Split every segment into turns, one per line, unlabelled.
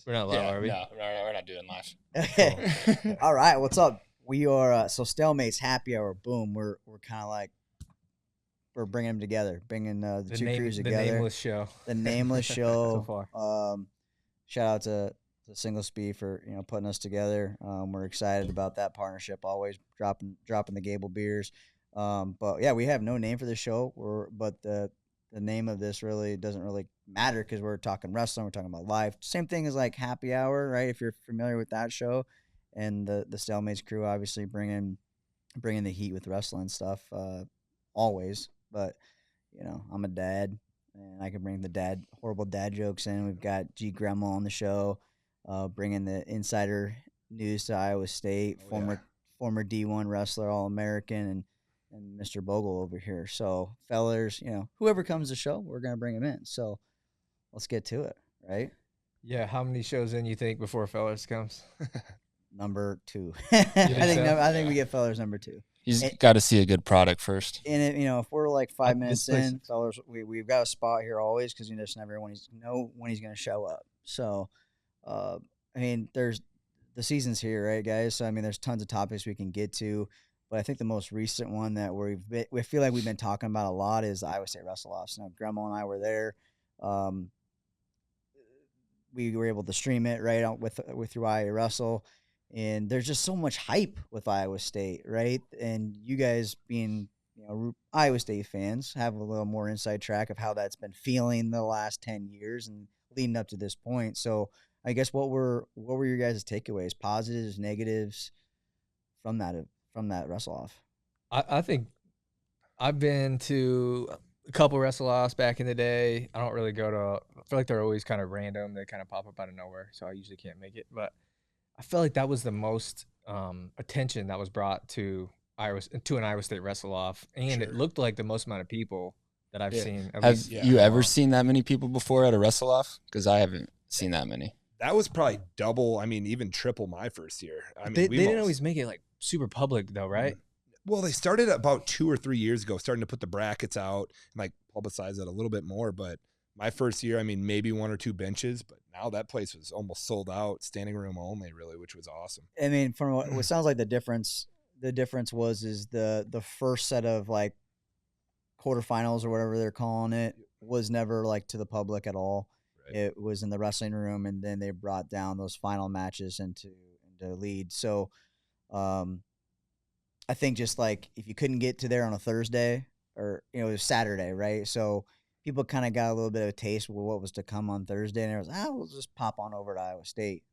We're not live, are we?
No, we're not doing live.
Cool. All right, what's up? We are so Stalemates happy hour. Boom. We're kind of like we're bringing them together, bringing the two crews together.
The nameless show.
The nameless show.
So far.
Shout out to Single Speed for putting us together. We're excited about that partnership. Always dropping the Gable beers. But yeah, we have no name for the show. But the name of this really doesn't really matter because we're talking wrestling. We're talking about life. Same thing as like Happy Hour, right? If you're familiar with that show, and the Stalemates crew obviously bringing the heat with wrestling stuff always. But I'm a dad, and I can bring the horrible dad jokes in. We've got G Grandma on the show, bringing the insider news to Iowa State, former D1 wrestler, All-American, and Mr. Bogle over here. So, fellers, whoever comes to the show, we're going to bring him in. So, let's get to it, right?
Yeah, how many shows in you think before Fellers comes?
Number 2. I think we get Fellers number 2.
He's got to see a good product first.
And if we're like 5 minutes in, Fellers, we've got a spot here always because you just never know when he's going to show up. So, there's the season's here, right, guys? So, there's tons of topics we can get to. But I think the most recent one that we feel like we've been talking about a lot is the Iowa State Wrestle-Offs. Grandma and I were there. We were able to stream it right out through Iowa Wrestle, and there's just so much hype with Iowa State, right? And you guys being Iowa State fans have a little more inside track of how that's been feeling the last 10 years and leading up to this point. So I guess what were your guys' takeaways, positives, negatives from that wrestle-off?
I think I've been to a couple wrestle-offs back in the day. I don't really go to – I feel like they're always kind of random. They kind of pop up out of nowhere, so I usually can't make it. But I felt like that was the most attention that was brought to an Iowa State wrestle-off, and It looked like the most amount of people that I've seen.
Have you ever seen that many people before at a wrestle-off? Because I haven't seen that many.
That was probably double, even triple my first year.
They didn't always make it like super public though, right?
Well, they started about 2 or 3 years ago, starting to put the brackets out and like publicize it a little bit more. But my first year, maybe 1 or 2 benches, but now that place was almost sold out, standing room only, really, which was awesome.
From what sounds like the difference was the first set of like quarterfinals or whatever they're calling it was never like to the public at all. Right. It was in the wrestling room, and then they brought down those final matches into lead. So, I think just like if you couldn't get to there on a Thursday or it was Saturday, right? So people kind of got a little bit of a taste of what was to come on Thursday, and it was we'll just pop on over to Iowa State.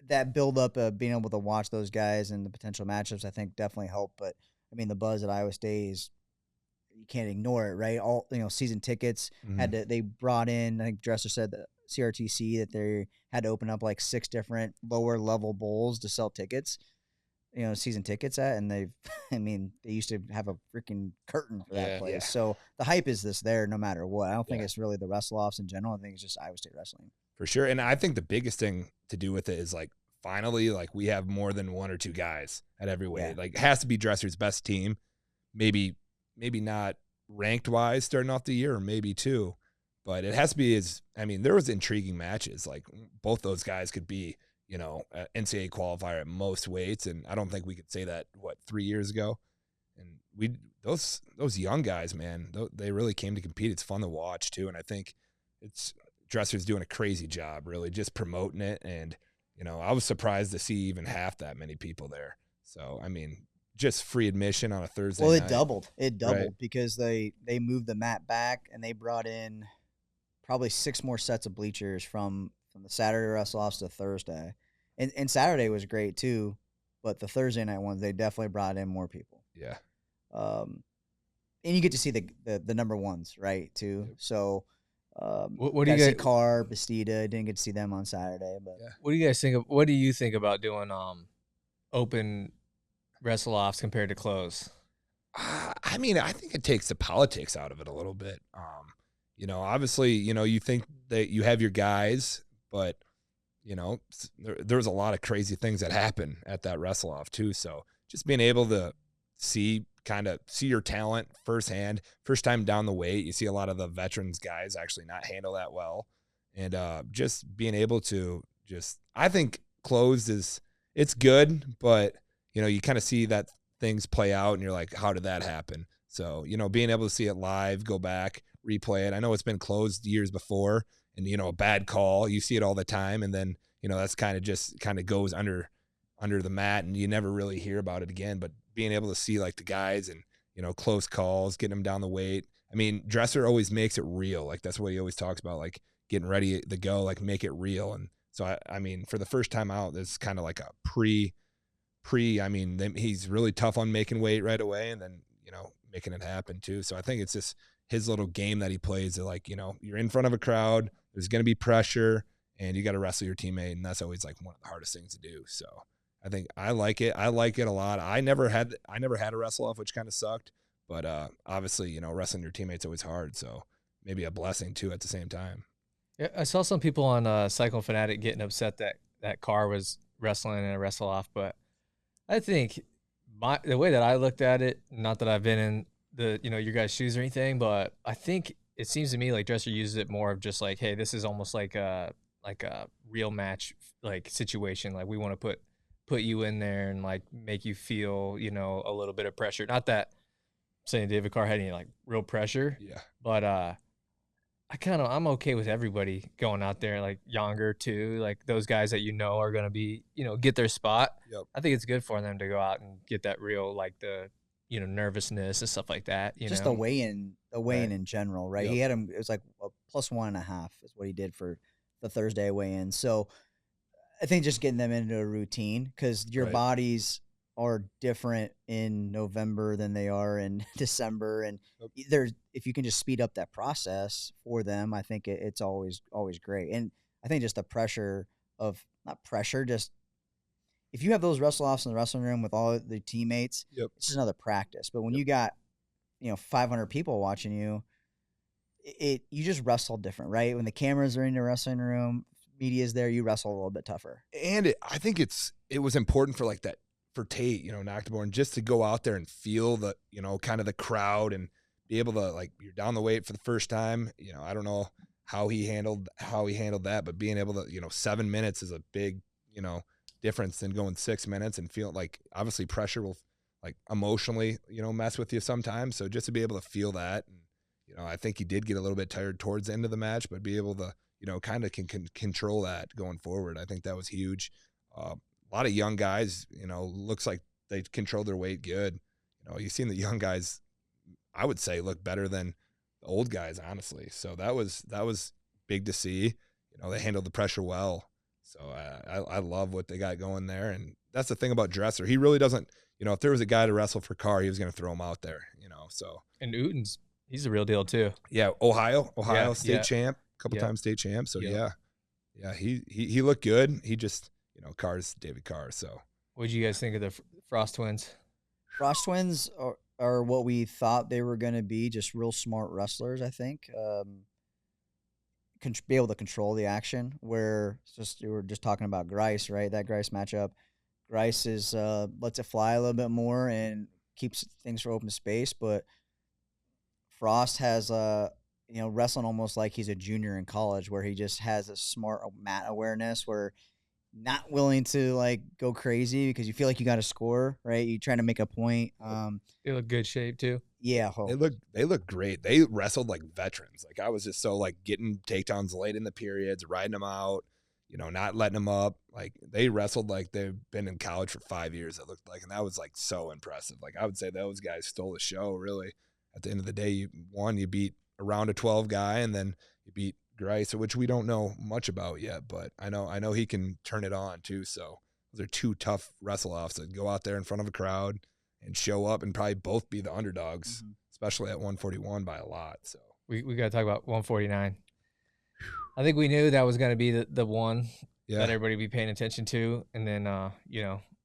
That build up of being able to watch those guys and the potential matchups, I think definitely helped. But the buzz at Iowa State is you can't ignore it, right? All season tickets they brought in. I think Dresser said that CRTC that they had to open up like 6 different lower level bowls to sell tickets. Season tickets at, and they used to have a freaking curtain for that place. Yeah. So the hype is there no matter what. I don't think it's really the wrestle-offs in general. I think it's just Iowa State wrestling.
For sure. And I think the biggest thing to do with it is like finally, like we have more than 1 or 2 guys at every weight. Yeah. Like it has to be Dresser's best team. Maybe not ranked wise starting off the year, or maybe 2. But it has to be there was intriguing matches. Like both those guys could be NCAA qualifier at most weights, and I don't think we could say that 3 years ago. And those young guys, man, they really came to compete. It's fun to watch too, and I think Dresser's doing a crazy job, really just promoting it. And I was surprised to see even half that many people there. So just free admission on a Thursday.
Well,
night.
It doubled right? Because they moved the mat back and they brought in probably 6 more sets of bleachers from the Saturday wrestle-offs to Thursday. And Saturday was great too, but the Thursday night ones, they definitely brought in more people.
Yeah.
And you get to see the number ones, right, too. Yep. So
what do you guys
see Carr, Bastida, didn't get to see them on Saturday, but
What do you guys think what do you think about doing open wrestle-offs compared to close?
I think it takes the politics out of it a little bit. Obviously, you think that you have your guys, but there's a lot of crazy things that happen at that wrestle-off too. So just being able to see your talent firsthand, first time down the weight, you see a lot of the veterans guys actually not handle that well. and just being able to I think closed it's good, but you kind of see that things play out and you're like, how did that happen? So, being able to see it live, go back, replay it. I know it's been closed years before and, a bad call, you see it all the time. And then, that's kind of goes under the mat and you never really hear about it again. But being able to see like the guys and, close calls, getting them down the weight. I mean, Dresser always makes it real. Like that's what he always talks about, like getting ready to go, like make it real. And so, I mean, for the first time out, it's kind of like a I mean, he's really tough on making weight right away and then, making it happen too. So I think it's just his little game that he plays that like, you're in front of a crowd, there's going to be pressure and you got to wrestle your teammate. And that's always like one of the hardest things to do. So I think I like it. I like it a lot. I never had a wrestle off, which kind of sucked, but obviously, wrestling your teammates always hard. So maybe a blessing too at the same time.
Yeah, I saw some people on Cycle Fanatic getting upset that Carr was wrestling in a wrestle off, but I think the way that I looked at it, not that I've been in your guys' shoes or anything, but I think it seems to me like Dresser uses it more of just like, hey, this is almost like a real match like situation. Like we want to put you in there and like make you feel, a little bit of pressure. Not that I'm saying David Carr had any like real pressure.
Yeah.
But I'm okay with everybody going out there, like younger too, like those guys that are going to be, get their spot.
Yep.
I think it's good for them to go out and get that real, like the, nervousness and stuff like that.
Just the weigh-in
Right.
in general, right?
Yep.
He had him. It was like a +1.5 is what he did for the Thursday weigh-in. So I think just getting them into a routine because your
Right.
bodies are different in November than they are in December, and
Yep.
if you can just speed up that process for them, I think it's always great. And I think just the pressure of not pressure, just if you have those wrestle offs in the wrestling room with all the teammates,
Yep.
it's just another practice. But when you got 500 people watching you, you just wrestle different, right? When the cameras are in the wrestling room, media's there, you wrestle a little bit tougher.
And I think it was important for like that for Tate, Nocturne, just to go out there and feel the, kind of the crowd and be able to like, you're down the weight for the first time. I don't know how he handled that, but being able to, 7 minutes is a big, difference than going 6 minutes and feel like obviously pressure will like emotionally, mess with you sometimes. So just to be able to feel that, and, I think he did get a little bit tired towards the end of the match, but be able to, kind of can control that going forward. I think that was huge. A lot of young guys, looks like they control their weight good. You've seen the young guys, I would say, look better than the old guys, honestly. So that was big to see. They handled the pressure well. So I love what they got going there. And that's the thing about Dresser. He really doesn't, if there was a guy to wrestle for Carr, he was going to throw him out there, so.
And Uten's, he's the real deal too.
Yeah. Ohio state
yeah.
champ, a couple
Yeah.
times state champ. So
Yeah.
yeah, he looked good. He just, Carr's David Carr. So
What did you guys think of the Frost Twins?
Frost Twins are what we thought they were going to be, just real smart wrestlers, I think. Be able to control the action, where we were just talking about Grice, right? That Grice matchup. Grice is lets it fly a little bit more and keeps things for open space, but Frost has wrestling almost like he's a junior in college, where he just has a smart mat awareness, where not willing to like go crazy because you feel like you got to score, right? You're trying to make a point.
They look good shape too.
Yeah,
they look great. They wrestled like veterans. Like I was just so like getting takedowns late in the periods, riding them out, not letting them up. Like they wrestled like they've been in college for 5 years. It looked like, and that was like so impressive. Like I would say those guys stole the show. Really, at the end of the day, you beat a round of 12 guy, and then you beat Grice, which we don't know much about yet, but I know he can turn it on too. So those are two tough wrestle offs that go out there in front of a crowd and show up and probably both be the underdogs, especially at 141 by a lot. So
we got to talk about 149. I think we knew that was going to be the one that everybody be paying attention to, and then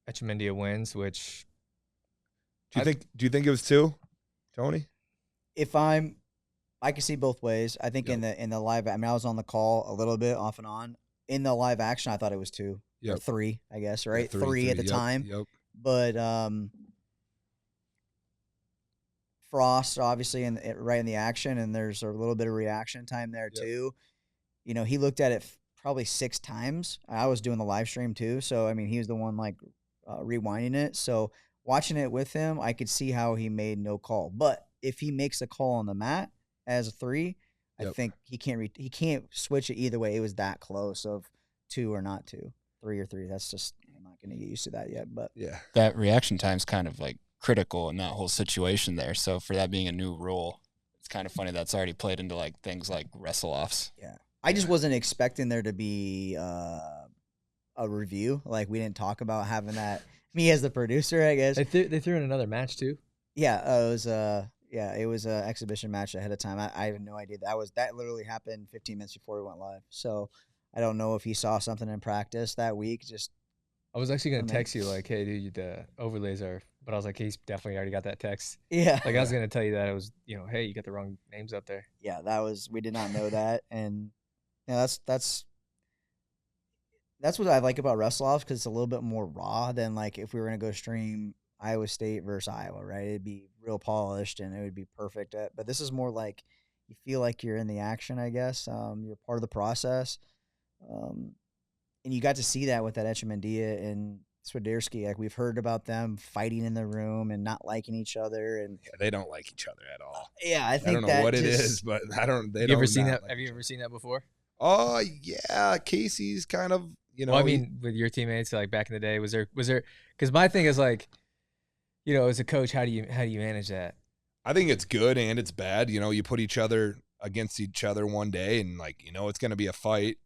Echemendia wins. Which
do you think it was 2, Tony?
I can see both ways. I think in the live, I mean, I was on the call a little bit off and on. In the live action, I thought it was 2 or 3, I guess, right?
Yeah,
3 at the time.
Yep.
But Frost, obviously, right in the action, and there's a little bit of reaction time there too. he looked at it probably 6 times. I was doing the live stream too, so I mean, he was the one like rewinding it. So watching it with him, I could see how he made no call. But if he makes a call on the mat as a 3, I think he can't switch it either way. It was that close of 2 or not 2, 3 or 3. That's just, I'm not going to get used to that yet. But
yeah,
that reaction time's kind of like critical in that whole situation there. So for that being a new rule, it's kind of funny that's already played into like things like wrestle-offs.
Yeah. I just wasn't expecting there to be a review. Like, we didn't talk about having that. Me as the producer, I guess.
They threw in another match too.
Yeah, it was an exhibition match ahead of time. I have no idea. That literally happened 15 minutes before we went live. So I don't know if he saw something in practice that week.
I was actually gonna text you like, "Hey, dude, the overlays are," but I was like, "He's definitely already got that text."
Yeah.
Like I was gonna tell you that it was, hey, you got the wrong names up there.
Yeah, we did not know that, and that's what I like about Wrestle Offs, because it's a little bit more raw than like if we were gonna go stream Iowa State versus Iowa, right? It'd be real polished and it would be perfect. But this is more like you feel like you're in the action, I guess. You're part of the process. And you got to see that with that Echemendia and Swiderski. Like, we've heard about them fighting in the room and not liking each other, and
they don't like each other at all.
Yeah, I think
I don't know what it is, but I don't. They
have
don't.
Ever seen that?
Like
have you ever seen that before?
Oh yeah, Casey's kind of.
Well, I mean, with your teammates, like back in the day, was there? Because my thing is like, as a coach, how do you manage that?
I think it's good and it's bad. You put each other against each other one day, and like it's going to be a fight.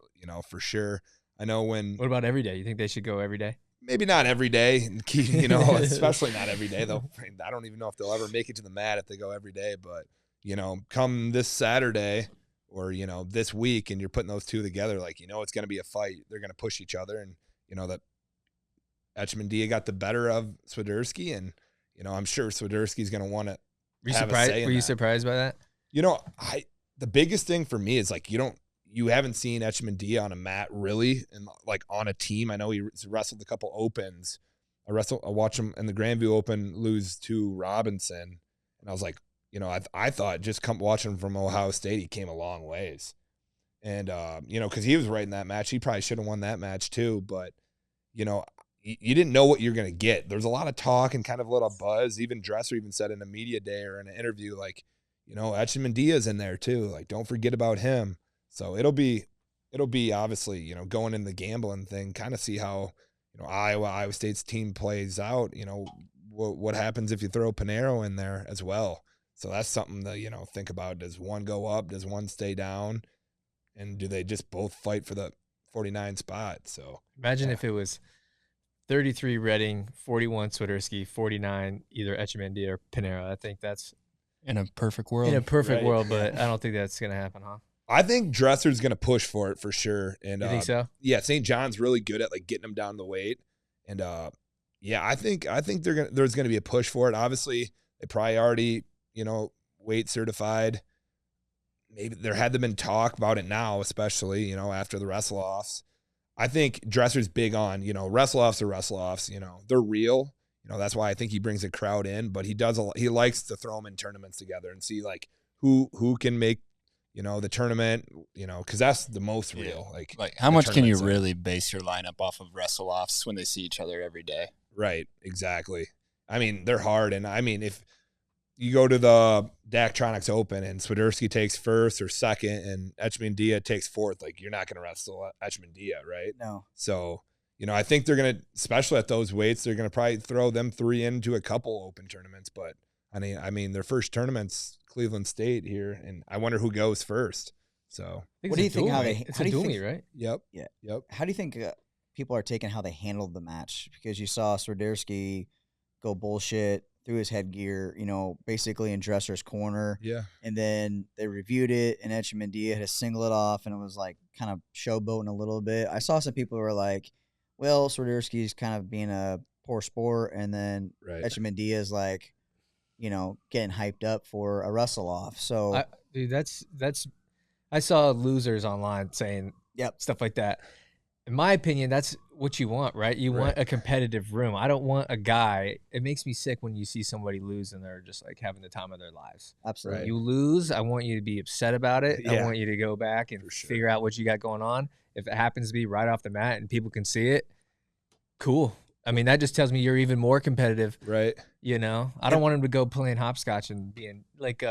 For sure. I know when.
What about every day? You think they should go every day?
Maybe not every day, especially not every day though. I don't even know if they'll ever make it to the mat if they go every day. But come this Saturday or this week, and you're putting those two together, like it's going to be a fight. They're going to push each other, and that Echemendia got the better of Swiderski, and I'm sure Swiderski's going to want to.
Were you surprised by that?
The biggest thing for me is like you haven't seen Echemendia on a mat really, and like on a team. I know he's wrestled a couple opens. I watched him in the Grandview Open lose to Robinson, and I was like, I thought just watching him from Ohio State, he came a long ways, and because he was right in that match, he probably should have won that match too. But you didn't know what you're gonna get. There's a lot of talk and kind of a little buzz. Even Dresser even said in a media day or in an interview, like, Echemendia's in there too. Like, don't forget about him. So it'll be obviously, going in the gambling thing, kind of see how, Iowa State's team plays out, what happens if you throw Pinheiro in there as well. So that's something to, think about. Does one go up? Does one stay down? And do they just both fight for the 49 spot? So
imagine if it was 33 Redding, 41 Swiderski, 49 either Echemendia or Pinheiro. I think that's
in a perfect world.
In a perfect world, but I don't think that's going to happen, huh?
I think Dresser's going to push for it for sure. And
you think so?
Yeah, St. John's really good at like getting them down the weight. And I think there's going to be a push for it. Obviously, they probably already, weight certified. Maybe there had to been talk about it now, especially, after the wrestle offs. I think Dresser's big on, wrestle offs are wrestle offs, they're real. That's why I think he brings a crowd in, but he likes to throw them in tournaments together and see like who can make, the tournament, because that's the most real. Like
how much can you really base your lineup off of wrestle offs when they see each other every day?
Right. Exactly. I mean, they're hard. And I mean, if you go to the Daktronics Open and Swiderski takes first or second and Echemendia takes fourth, like you're not going to wrestle Echemendia, right?
No.
So, I think they're going to, especially at those weights, they're going to probably throw them 3 into a couple open tournaments. But I mean, their first tournament's Cleveland State here, and I wonder who goes first. So,
what do you think?
It's a dually, right?
Yep.
Yeah.
Yep.
How do you think people are taking how they handled the match? Because you saw Swiderski go bullshit through his headgear, basically in Dresser's corner.
Yeah.
And then they reviewed it, and Echemendia had to single it off, and it was like kind of showboating a little bit. I saw some people who were like, well, Swiderski's kind of being a poor sport, and then Echemendia is like, getting hyped up for a wrestle off. So,
dude, that's. I saw losers online saying
yep
stuff like that. In my opinion, that's what you want, right? You want a competitive room. I don't want a guy. It makes me sick when you see somebody lose and they're just like having the time of their lives.
Absolutely.
You lose, I want you to be upset about it.
Yeah.
I want you to go back and figure out what you got going on. If it happens to be right off the mat and people can see it, cool. I mean, that just tells me you're even more competitive.
Right.
You know, I don't want him to go playing hopscotch and being like,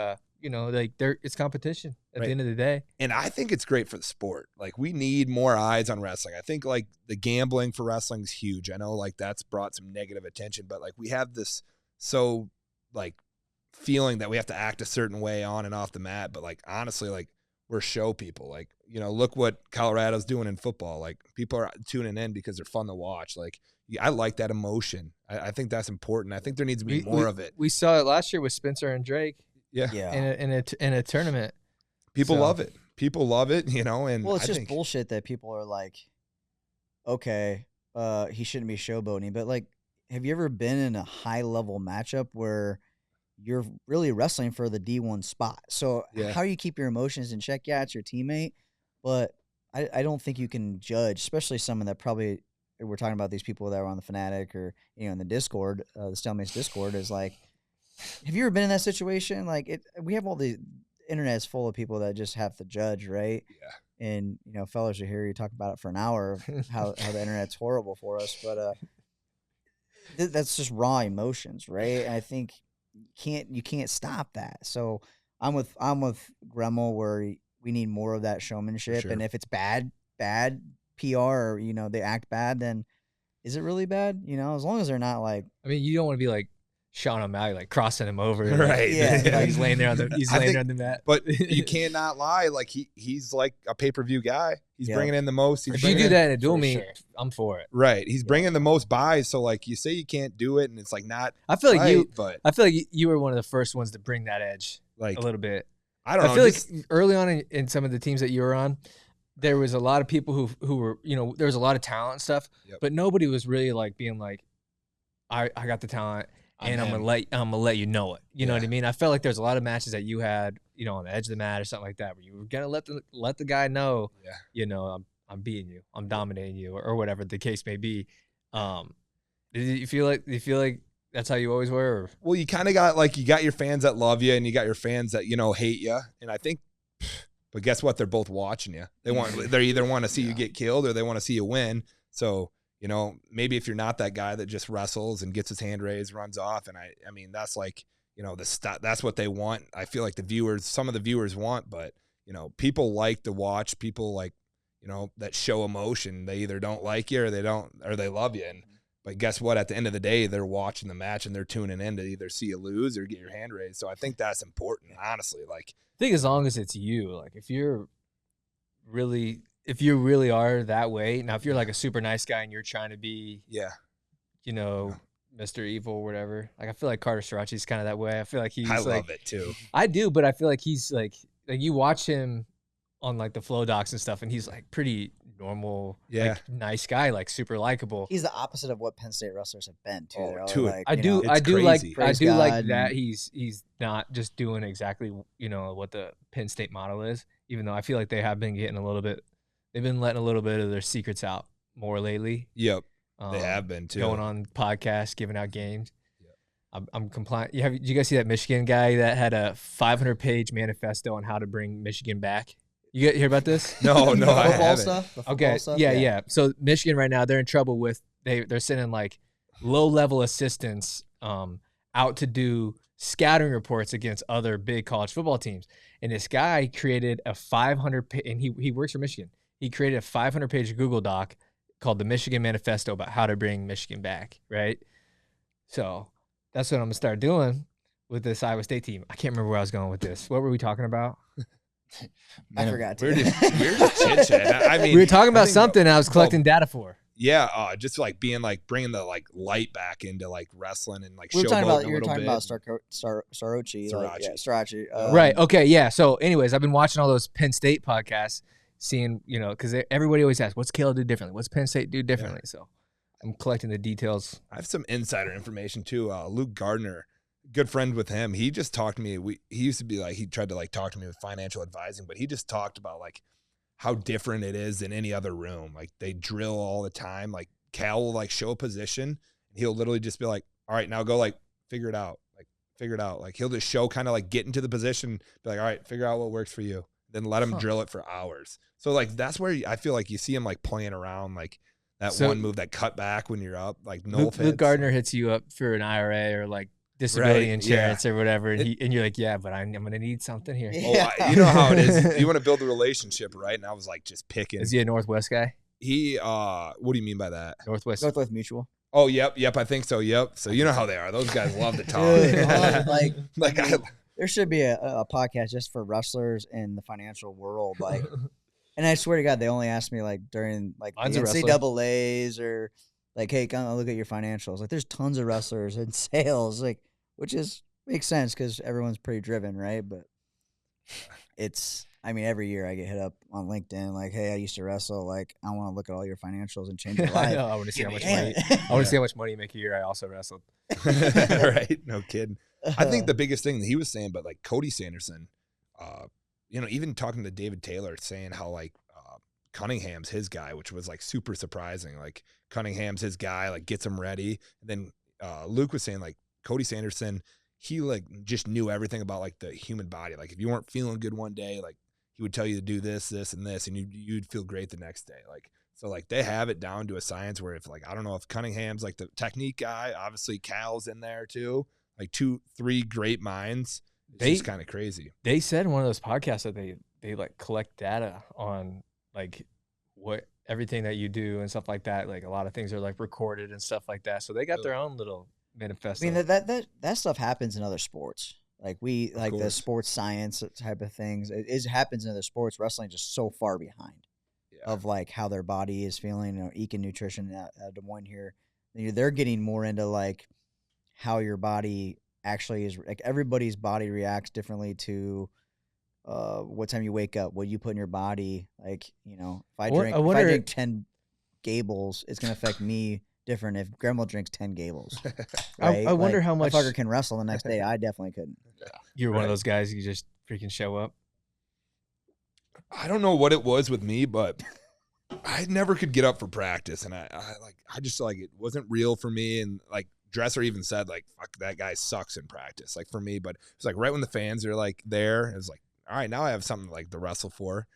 you know, like it's competition at the end of the day.
And I think it's great for the sport. Like, we need more eyes on wrestling. I think like the gambling for wrestling is huge. I know like that's brought some negative attention, but like we have this like feeling that we have to act a certain way on and off the mat. But like, honestly, like we're show people. Like, you know, look what Colorado's doing in football. Like, people are tuning in because they're fun to watch. Like, I like that emotion. I think that's important. I think there needs to be more of it.
We saw it last year with Spencer and Drake.
Yeah.
In a tournament.
People love it. People love it, you know, and
well, it's just bullshit that people are like, okay, he shouldn't be showboating. But like, have you ever been in a high level matchup where you're really wrestling for the D1 spot? So how you keep your emotions in check? Yeah, it's your teammate, but I don't think you can judge, especially someone that probably, we're talking about these people that are on the Fanatic or, you know, in the Discord, the Stalemates Discord, is like, have you ever been in that situation? Like, we have all the internet's full of people that just have to judge, right?
Yeah.
And, you know, fellas are here, you talk about it for an hour of how the internet's horrible for us, but that's just raw emotions, right? And I think you can't stop that. So I'm with Gremmel, where we need more of that showmanship.
Sure.
And if it's bad PR, or, you know, they act bad, then is it really bad? You know, as long as they're not like,
I mean, you don't want to be like Sean O'Malley, like crossing him over,
right?
Like, he's laying there on the mat.
But you cannot lie. Like, he's like a pay-per-view guy. He's bringing in the most.
If you do that in a dual meet, I'm for it.
Right. He's bringing the most buys. So like, you say you can't do it, and it's like not.
I feel like
I
feel like you were one of the first ones to bring that edge, like, a little bit.
I don't know.
I feel like early on in some of the teams that you were on, there was a lot of people who were, you know, there was a lot of talent and stuff, but nobody was really like being like, I got the talent. And I'm gonna let you know it. You know what I mean? I felt like there's a lot of matches that you had, you know, on the edge of the mat or something like that, where you were gonna let the guy know, you know, I'm beating you, I'm dominating you, or whatever the case may be. Do you feel like that's how you always were? Or?
Well, you kind of got like, you got your fans that love you, and you got your fans that, you know, hate you. And I think, but guess what? They're both watching you. They either want to see you get killed, or they want to see you win. So, you know, maybe if you're not that guy that just wrestles and gets his hand raised, runs off, and I mean, that's like, you know, that's what they want. I feel like some of the viewers want, but, you know, people like to watch people, like, you know, that show emotion. They either don't like you, or they love you. But guess what? At the end of the day, they're watching the match, and they're tuning in to either see you lose or get your hand raised. So I think that's important, honestly. Like,
I think as long as it's you, like, if you really are that way. Now, if you're like a super nice guy and you're trying to be, you know, Mr. Evil or whatever, like, I feel like Carter Sirachi's kind of that way. I feel like I love
it too.
I do, but I feel like he's like you watch him on like the Flow docs and stuff, and he's like pretty normal, like, nice guy, like super likable.
He's the opposite of what Penn State wrestlers have been too.
I do like that he's not just doing exactly, you know, what the Penn State model is, even though I feel like they have been getting they've been letting a little bit of their secrets out more lately.
Yep. They have been too.
Going on podcasts, giving out games. Yep. I'm compliant. Did you guys see that Michigan guy that had a 500-page manifesto on how to bring Michigan back? You hear about this?
No,
the
I haven't.
Stuff?
Okay.
Stuff?
Yeah. So Michigan right now, they're in trouble with they're sending like low-level assistants out to do scouting reports against other big college football teams. And this guy created a 500 and he works for Michigan. He created a 500-page Google Doc called the Michigan Manifesto about how to bring Michigan back, right? So that's what I'm going to start doing with this Iowa State team. I can't remember where I was going with this. What were we talking about?
I forgot.
We're just chit-chatting. I mean,
we were talking about something I was collecting data for.
Yeah, just like bringing the like light back into like wrestling and like
you were talking about
Sirachi.
Sirachi.
Right. Okay. Yeah. So, anyways, I've been watching all those Penn State podcasts, seeing, you know, because everybody always asks, "What's Kale do differently? What's Penn State do differently?" Yeah. So, I'm collecting the details.
I have some insider information too. Luke Gardner, good friend with him. He just talked to me. He used to be like, he tried to like talk to me with financial advising, but he just talked about like how different it is than any other room. Like, they drill all the time. Like, Cal will like show a position, and he'll literally just be like, all right, now go like figure it out. Like he'll just show kind of like get into the position, be like, all right, figure out what works for you. Then let him drill it for hours. So like that's where I feel like you see him like playing around, like that one move, that cut back when you're up, like no offense.
Luke Gardner hits you up for an IRA or like disability insurance or whatever, and you're like, yeah, but I'm gonna need something here.
Yeah.
You know how it is. You want to build a relationship, right? And I was like just picking.
Is he a Northwest guy?
He what do you mean by that?
Northwest
Mutual.
Oh, yep, I think so. Yep. So you know how they are. Those guys love to talk.
Dude, there should be a podcast just for wrestlers in the financial world. Like, and I swear to God, they only ask me like during like the NCAAs or like, hey, come look at your financials. Like, there's tons of wrestlers in sales, like, which makes sense because everyone's pretty driven, right? But every year I get hit up on LinkedIn, like, hey, I used to wrestle. Like, I want to look at all your financials and change your life.
I want to see how much money. I want to see how much money you make a year. I also wrestled.
Right? No kidding. I think the biggest thing that he was saying, but like Cody Sanderson, even talking to David Taylor, saying how like Cunningham's his guy, which was like super surprising. Like Cunningham's his guy, like gets him ready. And then Luke was saying like Cody Sanderson, he like just knew everything about like the human body. Like if you weren't feeling good one day, like he would tell you to do this, this, and this, and you'd feel great the next day. Like, so like they have it down to a science where if like, I don't know if Cunningham's like the technique guy, obviously Cal's in there too, like 2-3 great minds. It's just kind of crazy.
They said in one of those podcasts that they like collect data on like what everything that you do and stuff like that. Like a lot of things are like recorded and stuff like that. So they got their own little manifesto.
I mean, that stuff happens in other sports. Like the sports science type of things. It happens in other sports. Wrestling just so far behind of like how their body is feeling. You know, Ekin Nutrition at Des Moines here, they're getting more into like how your body actually is. Like everybody's body reacts differently to what time you wake up, what you put in your body. Like, if I drink 10 Gables, it's gonna affect me different if Grandma drinks 10 Gables. Right?
I wonder how much
a fucker can wrestle the next day. I definitely couldn't.
You're one of those guys you just freaking show up.
I don't know what it was with me, but I never could get up for practice, and I just like it wasn't real for me. And like Dresser even said like, fuck, that guy sucks in practice, like for me. But it's like right when the fans are like there, it was like, all right, now I have something like to wrestle for,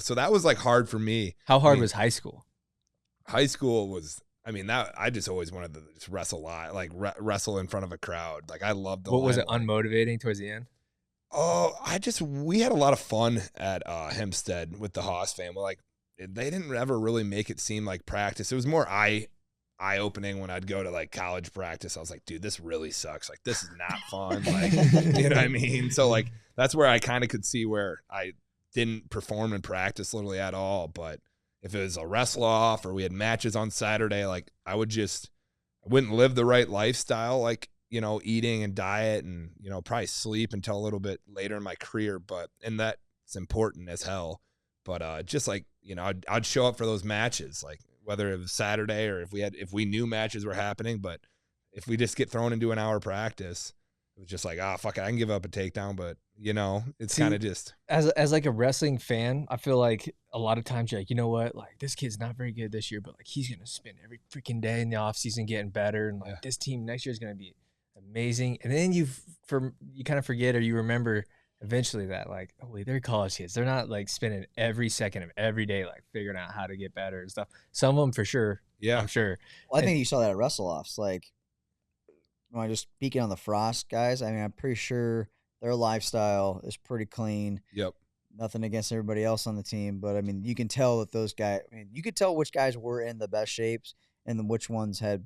So that was like hard for me.
How hard was high school?
High school was. That I just always wanted to just wrestle live, like wrestle in front of a crowd. Like I loved the.
What was it unmotivating towards the end?
Oh, we had a lot of fun at Hempstead with the Haas family. Like they didn't ever really make it seem like practice. It was more eye opening when I'd go to like college practice. I was like, dude, this really sucks. Like this is not fun. Like you know what I mean? So like that's where I kind of could see where I didn't perform in practice literally at all, but. If it was a wrestle off or we had matches on Saturday, like I wouldn't live the right lifestyle, like, eating and diet and, probably sleep until a little bit later in my career. And that's important as hell. But just like, I'd show up for those matches, like whether it was Saturday or if we knew matches were happening, but if we just get thrown into an hour practice, it was just like, fuck it, I can give up a takedown, but it's kind of just
as like a wrestling fan, I feel like a lot of times you're like, you know what, like this kid's not very good this year, but like he's gonna spend every freaking day in the off season getting better, and like this team next year is gonna be amazing. And then you kind of forget or you remember eventually that like, oh wait, they're college kids. They're not like spending every second of every day like figuring out how to get better and stuff. Some of them for sure. Yeah, I'm sure.
Well, I think you saw that at Wrestle Offs. Like, just speaking on the Frost guys, I'm pretty sure their lifestyle is pretty clean.
Yep.
Nothing against everybody else on the team, but you can tell that those guys. You could tell which guys were in the best shapes and then which ones had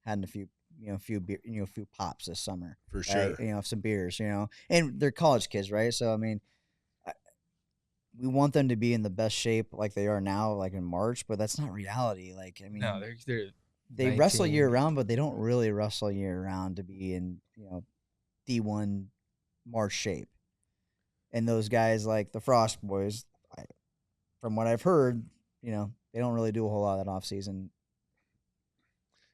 a few few pops this summer
for sure.
Right? Some beers, and they're college kids, right? So we want them to be in the best shape like they are now, like in March, but that's not reality. Like
no,
they 19. Wrestle year round, but they don't really wrestle year round to be in D1 March shape. And those guys like the Frost boys, from what I've heard, they don't really do a whole lot of that off season.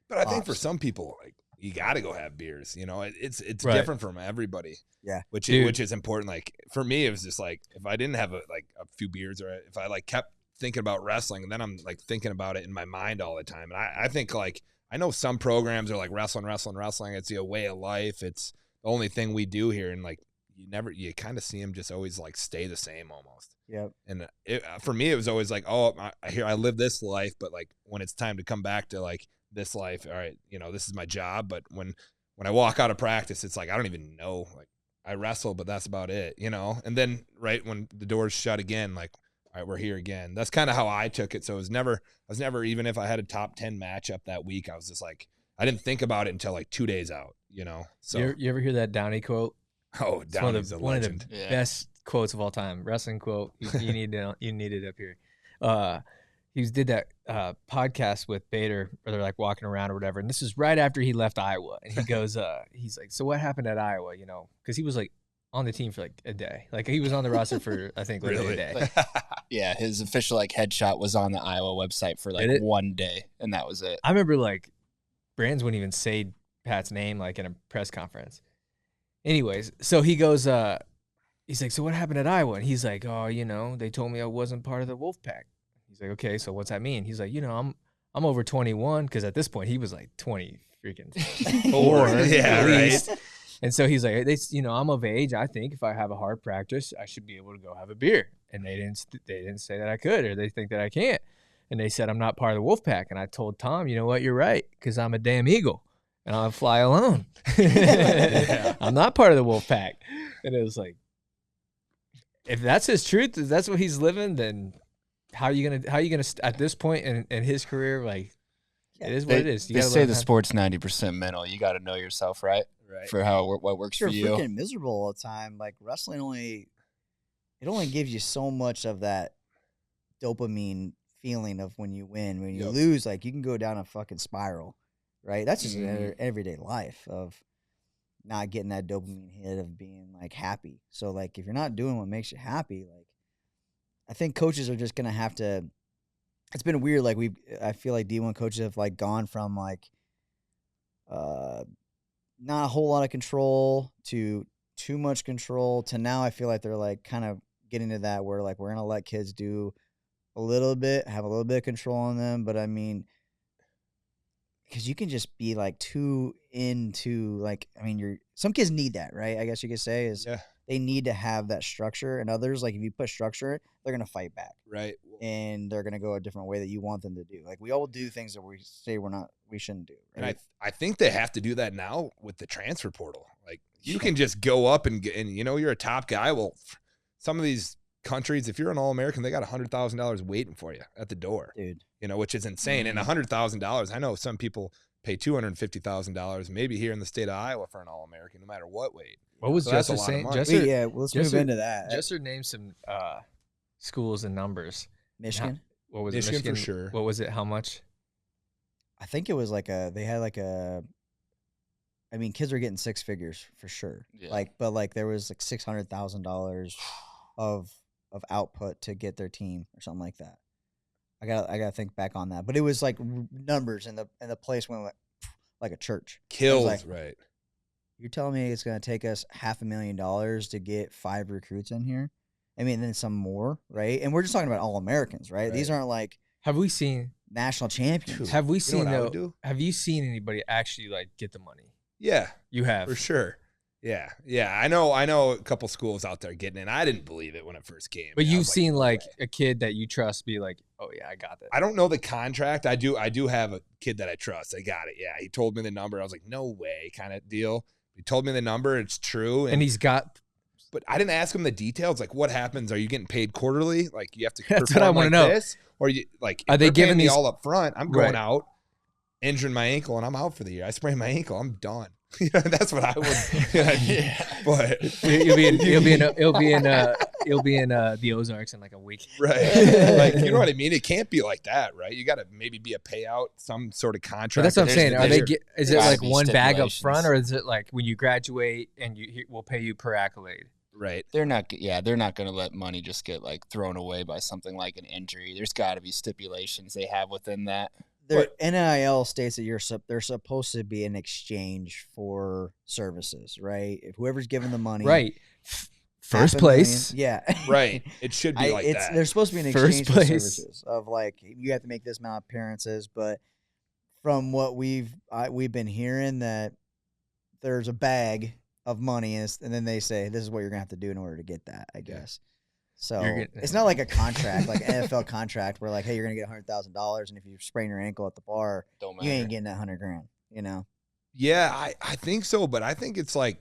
But I think for some people, like you got to go have beers. It's right. Different from everybody.
Yeah,
which is important. Like for me, it was just like if I didn't have a few beers or if I like kept thinking about wrestling, and then I'm like thinking about it in my mind all the time. And I think like I know some programs are like wrestling. It's a way of life. It's the only thing we do here, and like you kind of see them just always like stay the same almost.
Yep.
And for me, it was always like, oh, I live this life, but like when it's time to come back to like this life, all right, this is my job. But when I walk out of practice, it's like I don't even know. Like I wrestle, but that's about it, And then right when the doors shut again, like, all right, we're here again. That's kind of how I took it. So I was never, even if I had a top 10 matchup that week, I was just like, I didn't think about it until like 2 days out, So
you ever hear that Downey quote?
Oh, Downey's
one of the best quotes of all time. Wrestling quote. You need it up here. He did that podcast with Bader, where they're like walking around or whatever. And this is right after he left Iowa. And he goes, he's like, so what happened at Iowa? Because he was like on the team for like a day. Like he was on the roster for I think like
Really?
a day.
Like, yeah, his official like headshot was on the Iowa website for like 1 day, and that was it.
I remember like Brands wouldn't even say Pat's name like in a press conference. Anyways, so he goes, he's like, so what happened at Iowa? And he's like, oh, they told me I wasn't part of the Wolfpack. He's like, okay, so what's that mean? He's like, I'm over 21, because at this point he was like 20 freaking 4 at least. Right. And so he's like, I'm of age. I think if I have a hard practice, I should be able to go have a beer. And they didn't say that I could, or they think that I can't. And they said I'm not part of the Wolfpack. And I told Tom, you know what, you're right, because I'm a damn eagle. And I'll fly alone. I'm not part of the wolf pack. And it was like, if that's his truth, if that's what he's living, then how are you gonna at this point in his career, like it is what it is.
They say the sport's 90% mental. You got to know yourself, right? For what works for you.
You're freaking miserable all the time. Like wrestling only gives you so much of that dopamine feeling of when you win. When you lose, like you can go down a fucking spiral. Right, that's just an everyday life of not getting that dopamine hit of being like happy. So like, if you're not doing what makes you happy, like I think coaches are just gonna have to. It's been weird. Like I feel like D1 coaches have like gone from like, not a whole lot of control to too much control to now I feel like they're like kind of getting to that where like we're gonna let kids do a little bit, have a little bit of control on them, but I mean. Because you can just be like too into like some kids need that, right? I guess you could say they need to have that structure, and others like if you put structure, they're gonna fight back,
right?
And they're gonna go a different way that you want them to do. Like we all do things that we say we shouldn't do. Right?
And I think they have to do that now with the transfer portal. Like you can just go up and you're a top guy. Well, some of these countries, if you're an All-American, they got $100,000 waiting for you at the door,
dude.
Which is insane. And $100,000, I know some people pay $250,000, maybe here in the state of Iowa for an All-American, no matter what weight.
What was Jesser saying?
Let's move into that.
Jesser named some schools and numbers.
Michigan.
What was
Michigan
it? Michigan
for sure.
What was it? How much?
I think it was like they had like kids were getting six figures for sure. Yeah. But there was like $600,000 of output to get their team or something like that. I gotta think back on that, but it was like numbers, and the place went like a church.
Kills,
like,
right?
You're telling me it's gonna take us $500,000 to get 5 recruits in here? I mean, then some more, right? And we're just talking about All-Americans, right? These aren't like.
Have we seen
national champions?
Have we seen though? Have you seen anybody actually like get the money?
Yeah,
you have
for sure. Yeah. I know a couple schools out there getting it. I didn't believe it when it first came.
But you've seen like a kid that you trust be like, oh yeah, I got that.
I don't know the contract. I do have a kid that I trust. I got it. Yeah, he told me the number. I was like, no way, kind of deal. He told me the number. It's true.
And he's got.
But I didn't ask him the details. Like, what happens? Are you getting paid quarterly? Like, you have to.
That's what I want to know.
This? Or you like?
Are they giving
me all up front? I'm going out, injuring my ankle, and I'm out for the year. I sprained my ankle. I'm done. That's what I would. But
you'll be in the Ozarks in like a week,
right? Like, you know what I mean? It can't be like that, right? You got to maybe be a payout, some sort of contract.
But that's what I'm saying. Is it like one bag up front, or is it like when you graduate and we'll pay you per accolade?
Right.
They're not going to let money just get like thrown away by something like an injury. There's got to be stipulations they have within that.
Their NIL states that they're supposed to be an exchange for services, right? If whoever's giving the money,
right? First place.
Yeah.
Right. It should be like that.
There's supposed to be an
First
exchange for
place.
services of like you have to make this amount of appearances, but from what we've been hearing that there's a bag of money and then they say this is what you're gonna have to do in order to get that, I guess. So it's not like a contract, like an NFL contract, where like, hey, you're gonna get $100,000, and if you sprain your ankle at the bar, you ain't getting that $100,000. You know?
Yeah, I think so, but I think it's like,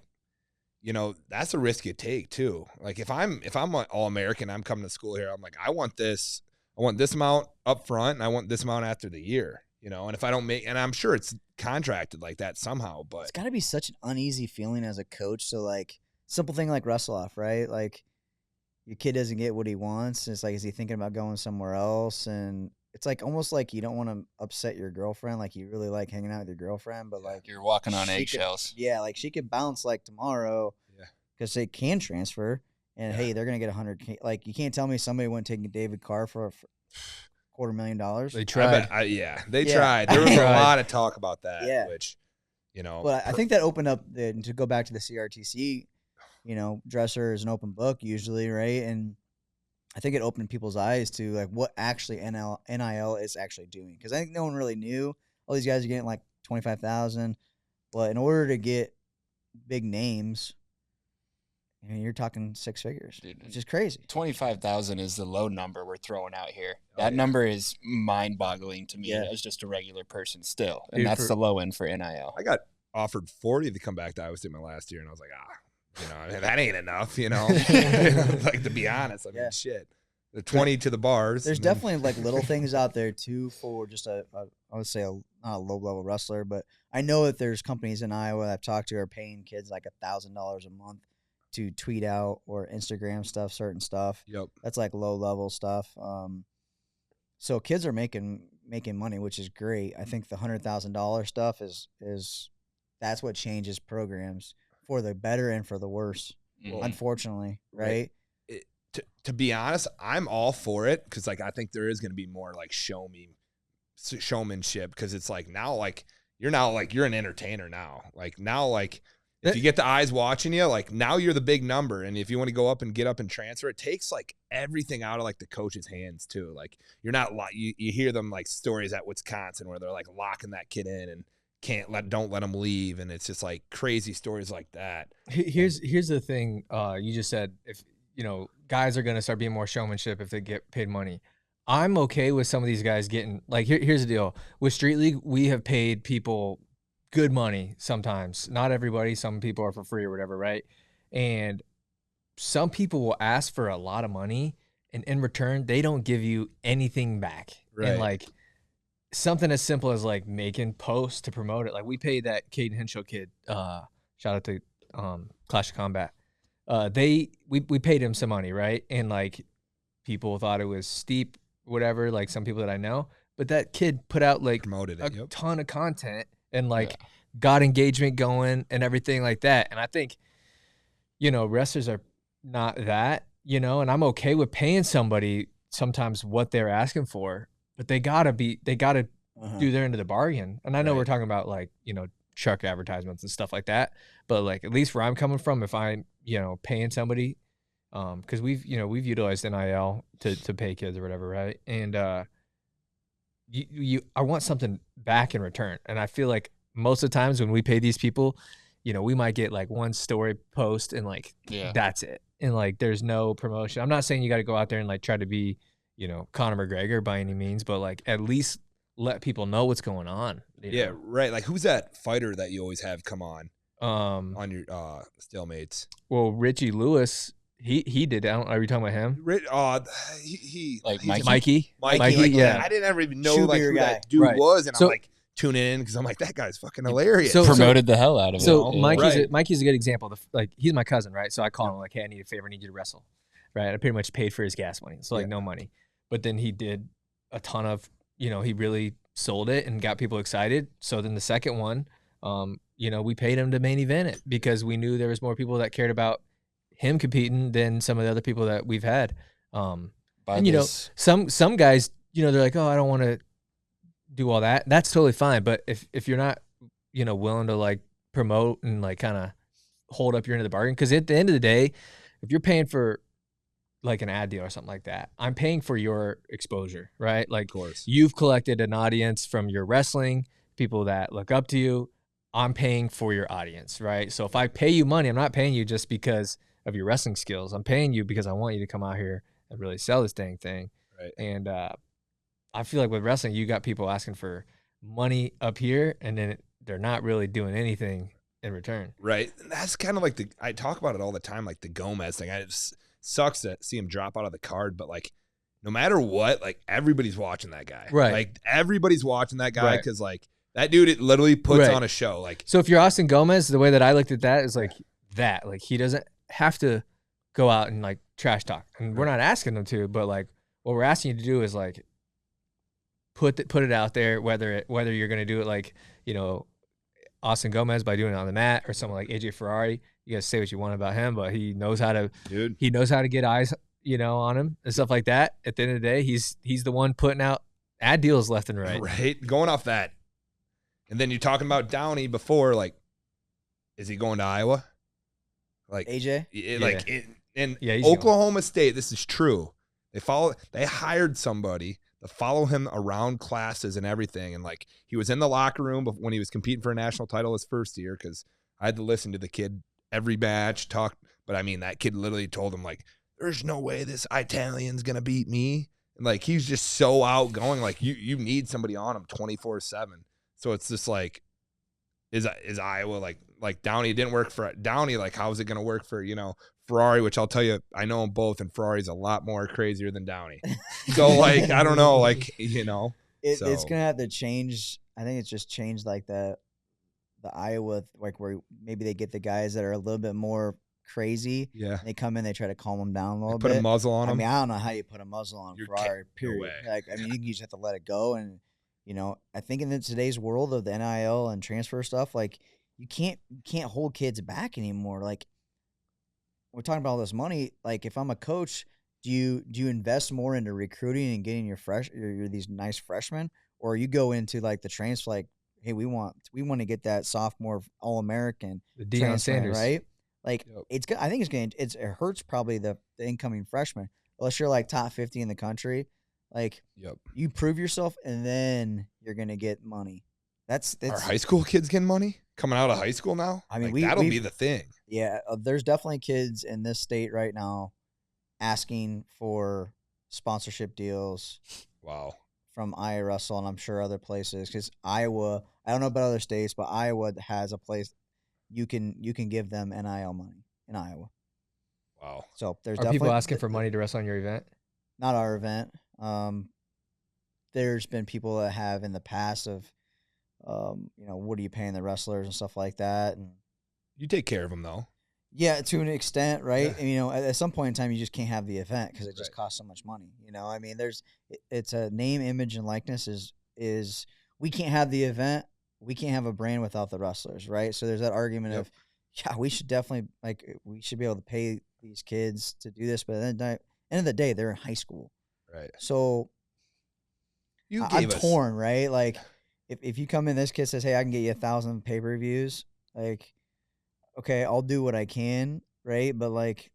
you know, that's a risk you take too. Like if I'm an All-American, I'm coming to school here, I'm like, I want this amount up front, and I want this amount after the year. You know, and if I don't make, and I'm sure it's contracted like that somehow, but
it's got to be such an uneasy feeling as a coach. So like simple thing like wrestle off, right? Like your kid doesn't get what he wants. And it's like, is he thinking about going somewhere else? And it's like almost like you don't want to upset your girlfriend. Like you really like hanging out with your girlfriend, but like
you're walking on eggshells.
Yeah, like she could bounce like tomorrow because they can transfer. And hey, they're gonna get $100K. Like you can't tell me somebody went taking David Carr for $250,000.
They tried.
They tried. There was a lot of talk about that.
Yeah.
Which, you know,
but I think that opened up to go back to the CRTC. You know, dresser is an open book usually, right? And I think it opened people's eyes to like what actually NIL is actually doing, because I think no one really knew. All these guys are getting like $25,000, but in order to get big names, I mean, you're talking six figures, dude, which is crazy.
25,000 is the low number we're throwing out here. That number is mind-boggling to me as just a regular person still, and that's the low end for NIL.
I got offered 40 to come back to Iowa State my last year, and I was like, you know, that ain't enough, you know. Like, to be honest, I mean, shit. The 20 to the bars.
There's definitely like little things out there too for just I would say not a low level wrestler, but I know that there's companies in Iowa that I've talked to are paying kids like $1,000 a month to tweet out or Instagram certain stuff.
Yep.
That's like low level stuff. So kids are making money, which is great. I think the $100,000 stuff is that's what changes programs for the better and for the worse. Unfortunately, right?
To be honest, I'm all for it, because like I think there is going to be more like showmanship, because it's like now like you're an entertainer now. Like now, like if you get the eyes watching you, like now you're the big number, and if you want to go up and get up and transfer, it takes like everything out of like the coach's hands too. Like you're not you hear them like stories at Wisconsin where they're like locking that kid in and don't let him leave, and it's just like crazy stories like that.
Here's the thing you just said. If you know, guys are gonna start being more showmanship if they get paid money. I'm okay with some of these guys getting like here's the deal. With Street League, we have paid people good money sometimes. Not everybody. Some people are for free or whatever, right? And some people will ask for a lot of money, and in return, they don't give you anything back.
Right.
And like something as simple as like making posts to promote it. Like we paid that Caden Henshaw kid. Shout out to Clash of Combat. We paid him some money, right? And like people thought it was steep, whatever, like some people that I know, but that kid put out like a ton of content and like got engagement going and everything like that. And I think, you know, wrestlers are not that, you know, and I'm okay with paying somebody sometimes what they're asking for, but they gotta do their end of the bargain. And I know we're talking about like, you know, truck advertisements and stuff like that, but like at least where I'm coming from, if I'm, you know, paying somebody, because we've utilized NIL to pay kids or whatever, right? And I want something back in return. And I feel like most of the times when we pay these people, you know, we might get like one story post and like that's it, and like there's no promotion. I'm not saying you got to go out there and like try to be, you know, Conor McGregor by any means, but like at least let people know what's going on. You know?
Right. Like who's that fighter that you always have come on your Stalemates?
Well, Richie Lewis, he did. Are you talking about him?
He
like
Mikey.
Like,
I
didn't ever even know like who that dude was, and I'm like tuning in because I'm like, that guy's fucking hilarious.
So promoted the hell out of it.
So Mikey's a good example. Like he's my cousin, right? So I call him like, hey, I need a favor. I need you to wrestle, right? I pretty much paid for his gas money, so like no money. But then he did a ton of, you know, he really sold it and got people excited. So then the second one, you know, we paid him to main event it because we knew there was more people that cared about him competing than some of the other people that we've had. And you know, some guys, you know, they're like, oh, I don't want to do all that. That's totally fine. But if you're not, you know, willing to like promote and like kind of hold up your end of the bargain, because at the end of the day, if you're paying for like an ad deal or something like that, I'm paying for your exposure, right? Like,
Of course.
you've collected an audience from your wrestling, people that look up to you. I'm paying for your audience, right? So if I pay you money, I'm not paying you just because of your wrestling skills. I'm paying you because I want you to come out here and really sell this dang thing.
Right.
And I feel like with wrestling, you got people asking for money up here, and then they're not really doing anything in return.
Right. And that's kind of like I talk about it all the time, like the Gomez thing. It just sucks to see him drop out of the card, but like, no matter what, like everybody's watching that guy.
Right.
Like everybody's watching that guy because like that dude, it literally puts on a show. Like,
so if you're Austin Gomez, the way that I looked at that is like that. Like, he doesn't have to go out and like trash talk, and we're not asking him to, but like what we're asking you to do is like put it out there, whether you're gonna do it like, you know, Austin Gomez by doing it on the mat, or someone like AJ Ferrari. You guys say what you want about him, but he knows how to get eyes, you know, on him and stuff like that. At the end of the day, he's the one putting out ad deals left and right.
Right. Going off that. And then you're talking about Downey before, like, is he going to Iowa? Like
AJ?
In Oklahoma State, this is true. They hired somebody to follow him around classes and everything. And like, he was in the locker room when he was competing for a national title his first year, because I had to listen to the kid every match talk. But I mean, that kid literally told him like, there's no way this Italian's going to beat me. And like, he's just so outgoing. Like, you need somebody on him 24/7. So it's just like, is Iowa like Downey didn't work for Downey? Like, how is it going to work for, you know, Ferrari, which I'll tell you, I know them both, and Ferrari's a lot more crazier than Downey. So like, I don't know, like, you know,
it's going to have to change. I think it's just changed like the Iowa, like where maybe they get the guys that are a little bit more crazy.
Yeah.
They come in, they try to calm them down a little bit.
Put a muzzle on them.
I mean, I don't know how you put a muzzle on Ferrari, period.
No
like, I mean, you just have to let it go. And, you know, I think in today's world of the NIL and transfer stuff, like, you can't hold kids back anymore. Like, we're talking about all this money. Like, if I'm a coach, do you invest more into recruiting and getting your these nice freshmen, or you go into like the transfer, like, hey, we want to get that sophomore All-American,
the Deion Sanders,
right? Like, it's good. I think it hurts probably the incoming freshman, unless you're like top 50 in the country. Like, you prove yourself, and then you're gonna get money. That's
Are high school kids getting money coming out of high school now?
I mean,
like, that'll be the thing.
Yeah, there's definitely kids in this state right now asking for sponsorship deals.
Wow.
From Wrestle, and I'm sure other places, because Iowa, I don't know about other states, but Iowa has a place you can give them NIL money in Iowa.
Wow.
So there's
Are people asking for money to wrestle on your event?
Not our event. There's been people that have in the past of, you know, what are you paying the wrestlers and stuff like that, and
you take care of them though.
Yeah, to an extent, right? Yeah. And, you know, at some point in time, you just can't have the event because it just costs so much money. You know, I mean, it's a name, image, and likeness is we can't have the event. We can't have a brand without the wrestlers, right? So there's that argument of, yeah, we should definitely, like, we should be able to pay these kids to do this. But at the end of the day, they're in high school.
Right.
So I'm torn, right? Like, if you come in, this kid says, hey, I can get you 1,000 pay-per-views, like, okay, I'll do what I can, right? But like,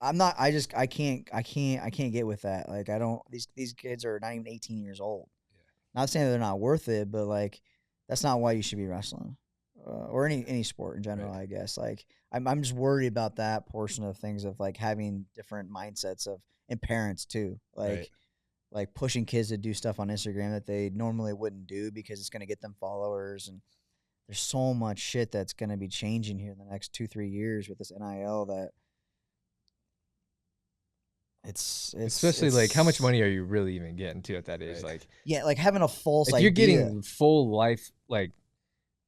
I can't get with that. Like, I don't. These kids are not even 18 years old. Yeah. Not saying that they're not worth it, but like, that's not why you should be wrestling, or any sport in general. Right. I guess. Like, I'm just worried about that portion of things, of like having different mindsets and parents too, like pushing kids to do stuff on Instagram that they normally wouldn't do because it's going to get them followers. And there's so much shit that's going to be changing here in the next 2-3 years with this NIL that it's
especially like, how much money are you really even getting to at that age? Like,
yeah, like having a false
if
idea.
You're getting full life, like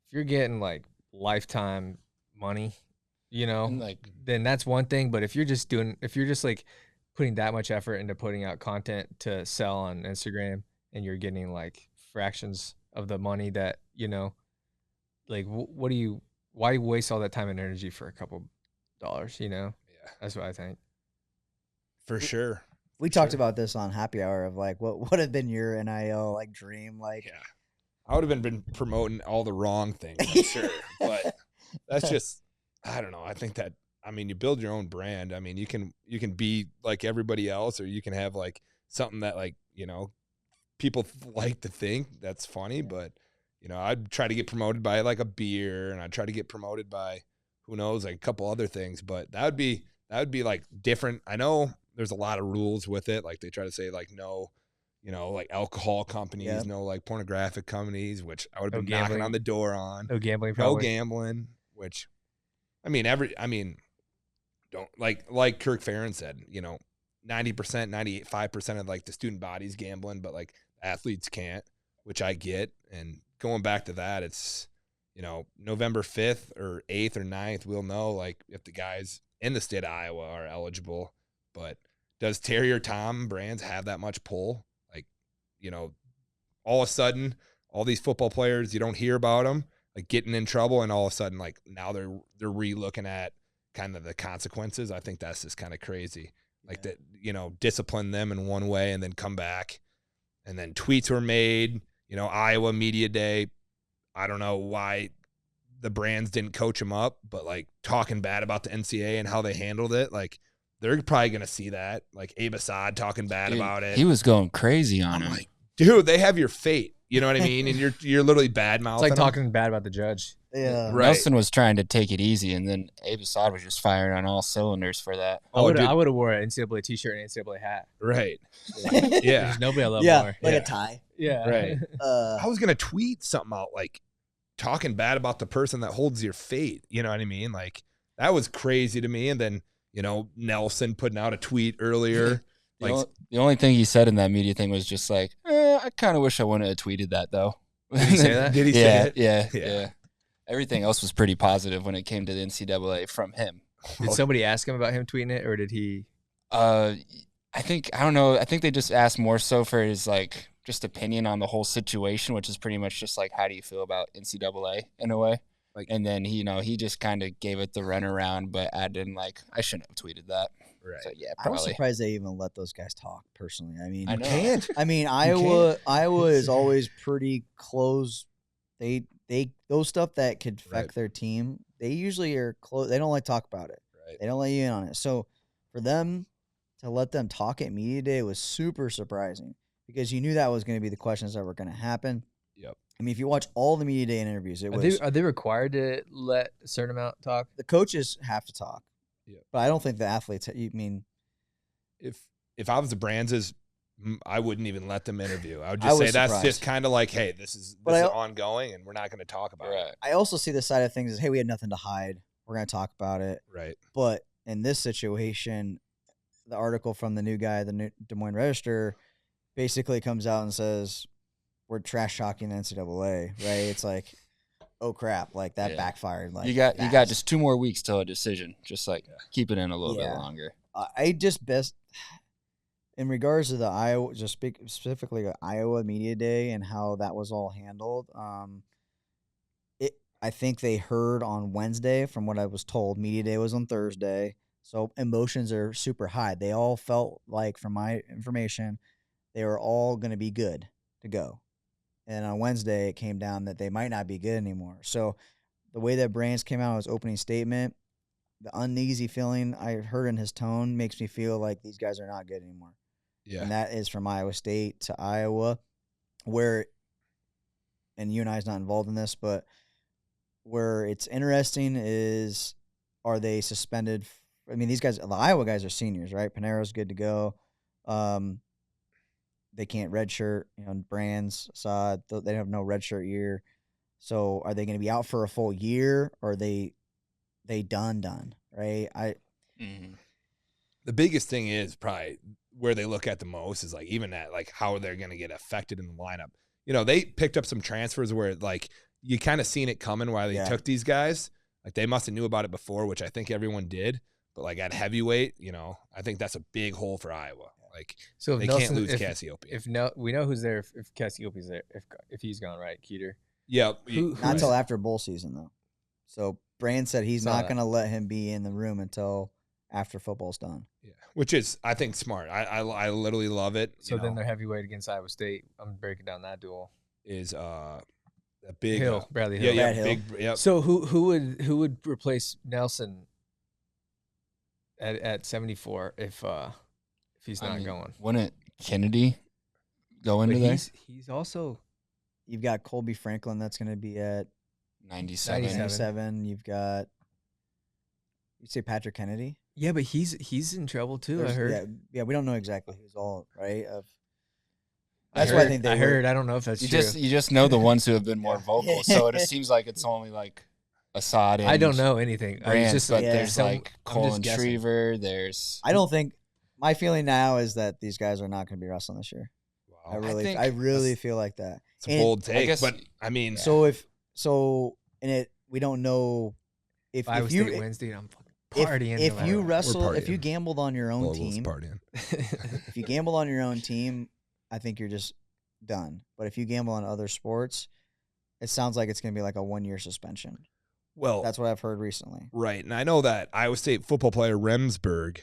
if you're getting like lifetime money, you know, like, then that's one thing. But if you're just like putting that much effort into putting out content to sell on Instagram, and you're getting like fractions of the money that, you know, like, why waste all that time and energy for a couple dollars, you know? Yeah. That's what I think.
For sure.
We talked about this on Happy Hour of like, what would have been your NIL like dream? Like,
yeah, I would have been promoting all the wrong things, I'm sure. But that's just, I don't know. I think that I mean, you build your own brand. I mean, you can be like everybody else, or you can have like something that like, you know, people like to think that's funny, but you know, I'd try to get promoted by like a beer, and I'd try to get promoted by who knows, like a couple other things, but that would be like different. I know there's a lot of rules with it. Like they try to say like no, you know, like alcohol companies, no like pornographic companies, which I would have been knocking on the door on.
No gambling, probably.
No gambling, which I mean, don't like Kirk Ferentz said, you know, 90%, 95% of like the student body's gambling, but like athletes can't, which I get. And going back to that, it's, you know, November 5th or 8th or 9th, we'll know like if the guys in the state of Iowa are eligible. But does Terry or Tom Brands have that much pull? Like, you know, all of a sudden, all these football players, you don't hear about them, like getting in trouble, and all of a sudden, like now they're re-looking at kind of the consequences. I think that's just kind of crazy. Like that, you know, discipline them in one way and then come back. And then tweets were made, you know, Iowa Media Day. I don't know why the Brands didn't coach them up, but like talking bad about the NCAA and how they handled it, like they're probably going to see that. Like Abe Assad talking bad about it.
He was going crazy on him.
Like, dude, they have your fate. You know what I mean? And you're literally bad-mouthing
It's like
them.
talking bad about the judge.
Yeah.
Right.
Nelson was trying to take it easy, and then Abe Assad was just firing on all cylinders for that.
I would have wore an NCAA t-shirt and NCAA hat.
Right. Yeah.
There's nobody I love more.
Like a tie.
Yeah.
Right.
Uh,
I was going to tweet something out like talking bad about the person that holds your fate. You know what I mean? Like that was crazy to me. And then, you know, Nelson putting out a tweet earlier.
The only thing he said in that media thing was just like, I kind of wish I wouldn't have tweeted that, though.
Did he say that?
Did he say it?
Yeah. Everything else was pretty positive when it came to the NCAA from him.
Did somebody ask him about him tweeting it, or did he?
I don't know. I think they just asked more so for his like just opinion on the whole situation, which is pretty much just like, how do you feel about NCAA in a way? Like, and then he just kind of gave it the runaround, but added in like, I shouldn't have tweeted that.
Right.
So, yeah,
I
probably.
was surprised they even let those guys talk. Personally, I mean,
I know.
Can't.
I mean, Iowa is always pretty close. They those stuff that could affect their team. They usually are close. They don't like to talk about it.
Right.
They don't let you in on it. So for them to let them talk at media day was super surprising because you knew that was going to be the questions that were going to happen.
Yep.
I mean, if you watch all the media day interviews,
Are they required to let a certain amount talk?
The coaches have to talk.
Yeah.
But I don't think the athletes. You mean,
if I was the Brands', I wouldn't even let them interview. I would just say that's
surprised.
just kind of like, hey, this is ongoing, and we're not going to talk about it.
I also see the side of things as, hey, we had nothing to hide. We're going to talk about it.
Right.
But in this situation, the article from the new guy, the Des Moines Register, basically comes out and says, we're trash talking the NCAA, right? It's like, oh crap, like that backfired. Like
you got just 2 more weeks till a decision. Just like keep it in a little bit longer. I just
in regards to the Iowa, just speak specifically the Iowa Media Day and how that was all handled. I think they heard on Wednesday, from what I was told. Media Day was on Thursday, so emotions are super high. They all felt like, from my information, they were all going to be good to go. And on Wednesday, it came down that they might not be good anymore. So the way that Brands came out in his opening statement, the uneasy feeling I heard in his tone makes me feel like these guys are not good anymore.
Yeah.
And that is from Iowa State to Iowa, where, and you and I is not involved in this, but where it's interesting is, are they suspended? I mean, these guys, the Iowa guys are seniors, right? Panero's good to go. They can't redshirt, Brands, Assad, they have no redshirt year. So are they going to be out for a full year, or are they done, right?
The biggest thing is probably where they look at the most is like even at like how they're going to get affected in the lineup. They picked up some transfers where like you kind of seen it coming while they took these guys. Like they must have knew about it before, which I think everyone did. But like at heavyweight, I think that's a big hole for Iowa. Like, so they can't lose Cassiopeia.
We know who's there if Cassiopei's there, if he's gone, right, Keeter?
Yeah.
Not until after bowl season, though. So Brand said he's not going to let him be in the room until after football's done.
Yeah, which is, I think, smart. I literally love it.
So then their heavyweight against Iowa State, I'm breaking down that duel.
Is a big
Hill, Bradley Hill.
Brad Hill.
Big, yep.
So who would replace Nelson at 74 if he's not going.
Wouldn't Kennedy go into
But
there?
he's also
You've got Colby Franklin that's going to be at
97.
97. You've got, you'd say Patrick Kennedy.
yeah, but he's in trouble too. I heard.
Yeah, we don't know exactly who's all right. That's why I think
I heard. I don't know if that's true.
You just know the ones who have been more vocal, so it seems like it's only like Assad. And
I don't know anything.
Brands, but
yeah.
there's like
I'm
Colin
just guessing.
Shriver. There's
I don't think my feeling now is that these guys are not going to be wrestling this year.
Wow.
I really feel like that.
It's a bold take,
guess-
but I mean,
We don't know if
Iowa
you
State wins, dude, I'm fucking partying.
if
no
you
matter
wrestle, if
partying.
you gambled on your own
Lowell's
team,
partying.
if you gamble on your own team, I think you're just done. But if you gamble on other sports, it sounds like it's going to be like a 1-year suspension.
Well,
That's what I've heard recently.
right, and I know that Iowa State football player Remsburg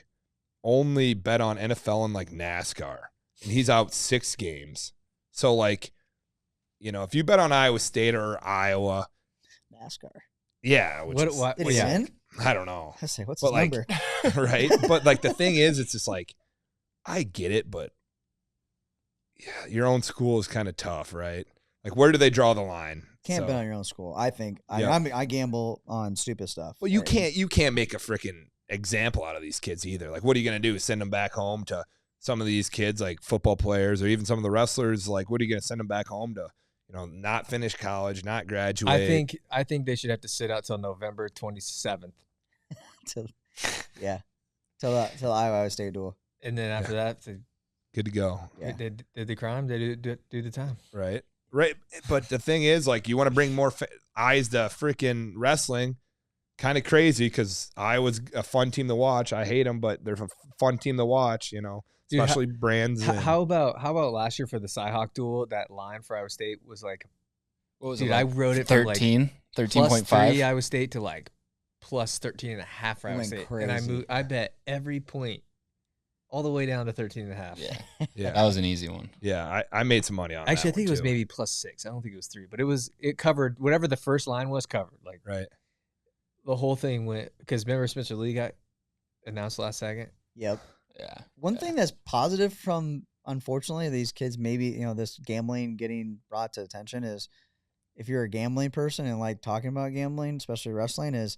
only bet on NFL and like NASCAR, and he's out 6 games. So like, if you bet on Iowa State or Iowa,
NASCAR.
yeah, which is,
what?
Did he win?
I don't know,
I say, what's
But,
his
like,
number?
right? But like the thing is, it's just like, I get it, but yeah, your own school is kind of tough, right? Like, where do they draw the line?
Can't
So-
bet on your own school. I think
Yeah.
I gamble on stupid stuff.
Well, you
right?
can't make a freaking example out of these kids either. Like, what are you gonna do? Send them back home to some of these kids, like football players, or even some of the wrestlers? Like, what are you gonna send them back home to? Not finish college, not graduate.
I think they should have to sit out till November 27th,
till Iowa State duel.
and then after that,
Good to go,
Yeah.
they did the crime. They do the time.
right? Right. But the thing is, like, you want to bring more eyes to freaking wrestling. Kind of crazy because Iowa's a fun team to watch. I hate them, but they're a fun team to watch.
Dude,
Especially brands. and-
How about last year for the Cyhawk duel? That line for Iowa State was like,
what was
dude,
it?
I wrote it from like
13,
plus
13.5.
3 Iowa State to like plus 13.5 for
It
Iowa
went
State,
crazy.
and I bet every point all the way down to 13.5.
Yeah,
Yeah.
that was an easy one.
Yeah, I made some money on that.
Actually, I think it
one,
was
too.
maybe plus 6. I don't think it was 3, but it covered whatever the first line was covered. Like
Right.
the whole thing went because remember Spencer Lee got announced last second.
Yep.
Yeah.
One thing that's positive from, unfortunately, these kids maybe, this gambling getting brought to attention is if you're a gambling person and like talking about gambling, especially wrestling, is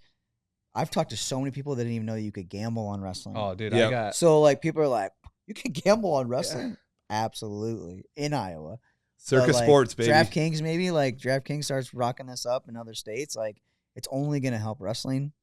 I've talked to so many people that didn't even know you could gamble on wrestling.
Oh, dude,
Yep.
I got
So like people are like, you can gamble on wrestling? Absolutely. In Iowa.
Circus
But, like,
sports, baby.
DraftKings maybe, like DraftKings starts rocking this up in other states, like it's only gonna help wrestling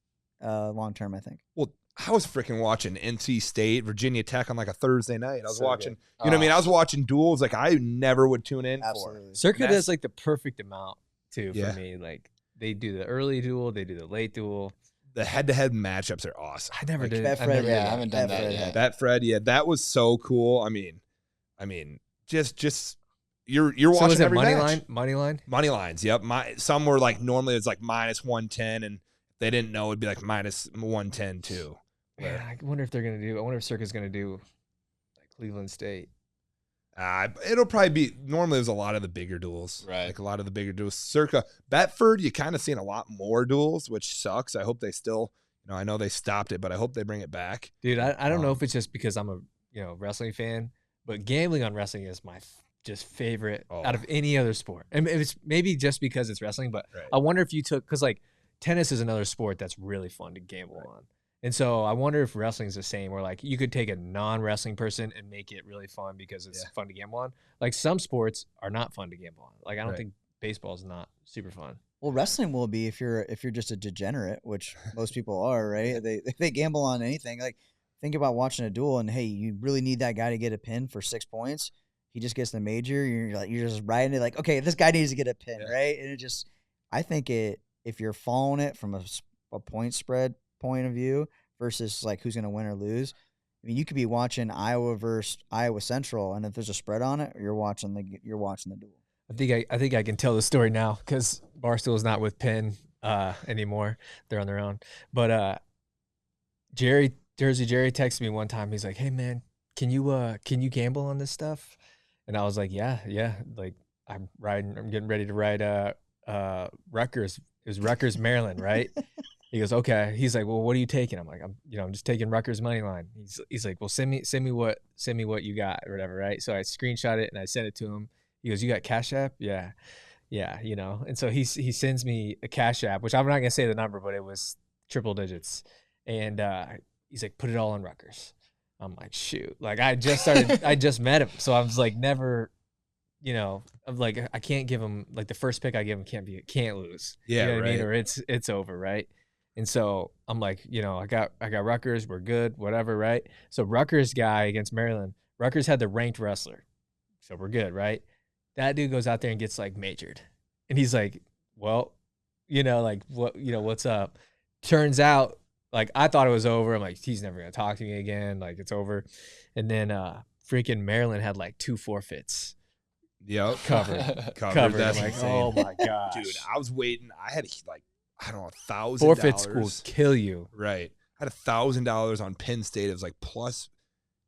long term, I think.
Well, I was freaking watching NC State, Virginia Tech on like a Thursday night. I was
So
watching,
good.
you know what I mean? I was watching duels like I never would tune in for.
Absolutely.
Circa
That's-
does like the perfect amount too
Yeah.
for me. Like they do the early duel, they do the late duel.
The head-to-head matchups are awesome.
I never
Like
did.
Bet
I
Fred,
never
Yeah,
did
I
that.
haven't done
Bet
that
Fred,
yet.
Betfred, yeah, that was so cool. I mean, just you're
So
watching
was it
every
money
match.
line? Money line?
Money lines, yep. Some were like normally it's like minus 110, and if they didn't know it'd be like minus 110 too.
Man, I wonder if they're gonna do. I wonder if Circa's gonna do like Cleveland State.
It'll probably be normally there's a lot of the bigger duels,
Right.
Like a lot of the bigger duels. Circa Betford, you kind of seen a lot more duels, which sucks. I hope they still, I know they stopped it, but I hope they bring it back.
Dude, I don't know
Um,
if it's just because I'm a wrestling fan, but gambling on wrestling is my just favorite out of any other sport. And it's maybe just because it's wrestling, but
Right.
I wonder if you took because like tennis is another sport that's really fun to gamble on. And so I wonder if wrestling's the same, where like you could take a non-wrestling person and make it really fun because it's fun to gamble on. Like some sports are not fun to gamble on. Like I don't
Right.
think baseball's not super fun.
Well, wrestling will be if you're just a degenerate, which most people are, right? They gamble on anything. Like think about watching a duel and hey, you really need that guy to get a pin for 6 points. He just gets the major. You're just riding it like, okay, this guy needs to get a pin, right? And I think if you're following it from a point spread point of view versus like who's going to win or lose. I mean, you could be watching Iowa versus Iowa Central, and if there's a spread on it, you're watching the duel.
I think I can tell the story now because Barstool is not with Penn anymore. They're on their own. But Jersey Jerry texted me one time. He's like, "Hey man, can you gamble on this stuff?" And I was like, "Yeah." Like I'm getting ready to ride Rutgers. It was Rutgers, Maryland, right? He goes, okay. He's like, well, what are you taking? I'm like, I'm just taking Rutgers money line. He's like, well, send me what you got or whatever, right? So I screenshot it and I sent it to him. He goes, you got Cash App? Yeah, And so he sends me a Cash App, which I'm not gonna say the number, but it was triple digits, and he's like, put it all on Rutgers. I'm like, shoot, like I just met him, so I was like, never. I'm like, I can't give him like the first pick I give him can't lose.
Yeah,
you know what I mean?
right.
Or it's over, right? And so I'm like, I got Rutgers, we're good, whatever, right? So Rutgers guy against Maryland, Rutgers had the ranked wrestler, so we're good, right? That dude goes out there and gets like majored, and he's like, well, like what's up? Turns out, like I thought it was over. I'm like, he's never gonna talk to me again. Like it's over. And then freaking Maryland had like 2 forfeits.
Yep.
Covered.
That's
I'm like,
insane.
oh my gosh,
dude! I was waiting. I had like I don't know $1,000.
Forfeits will kill you.
Right. I had $1,000 on Penn State. It was like plus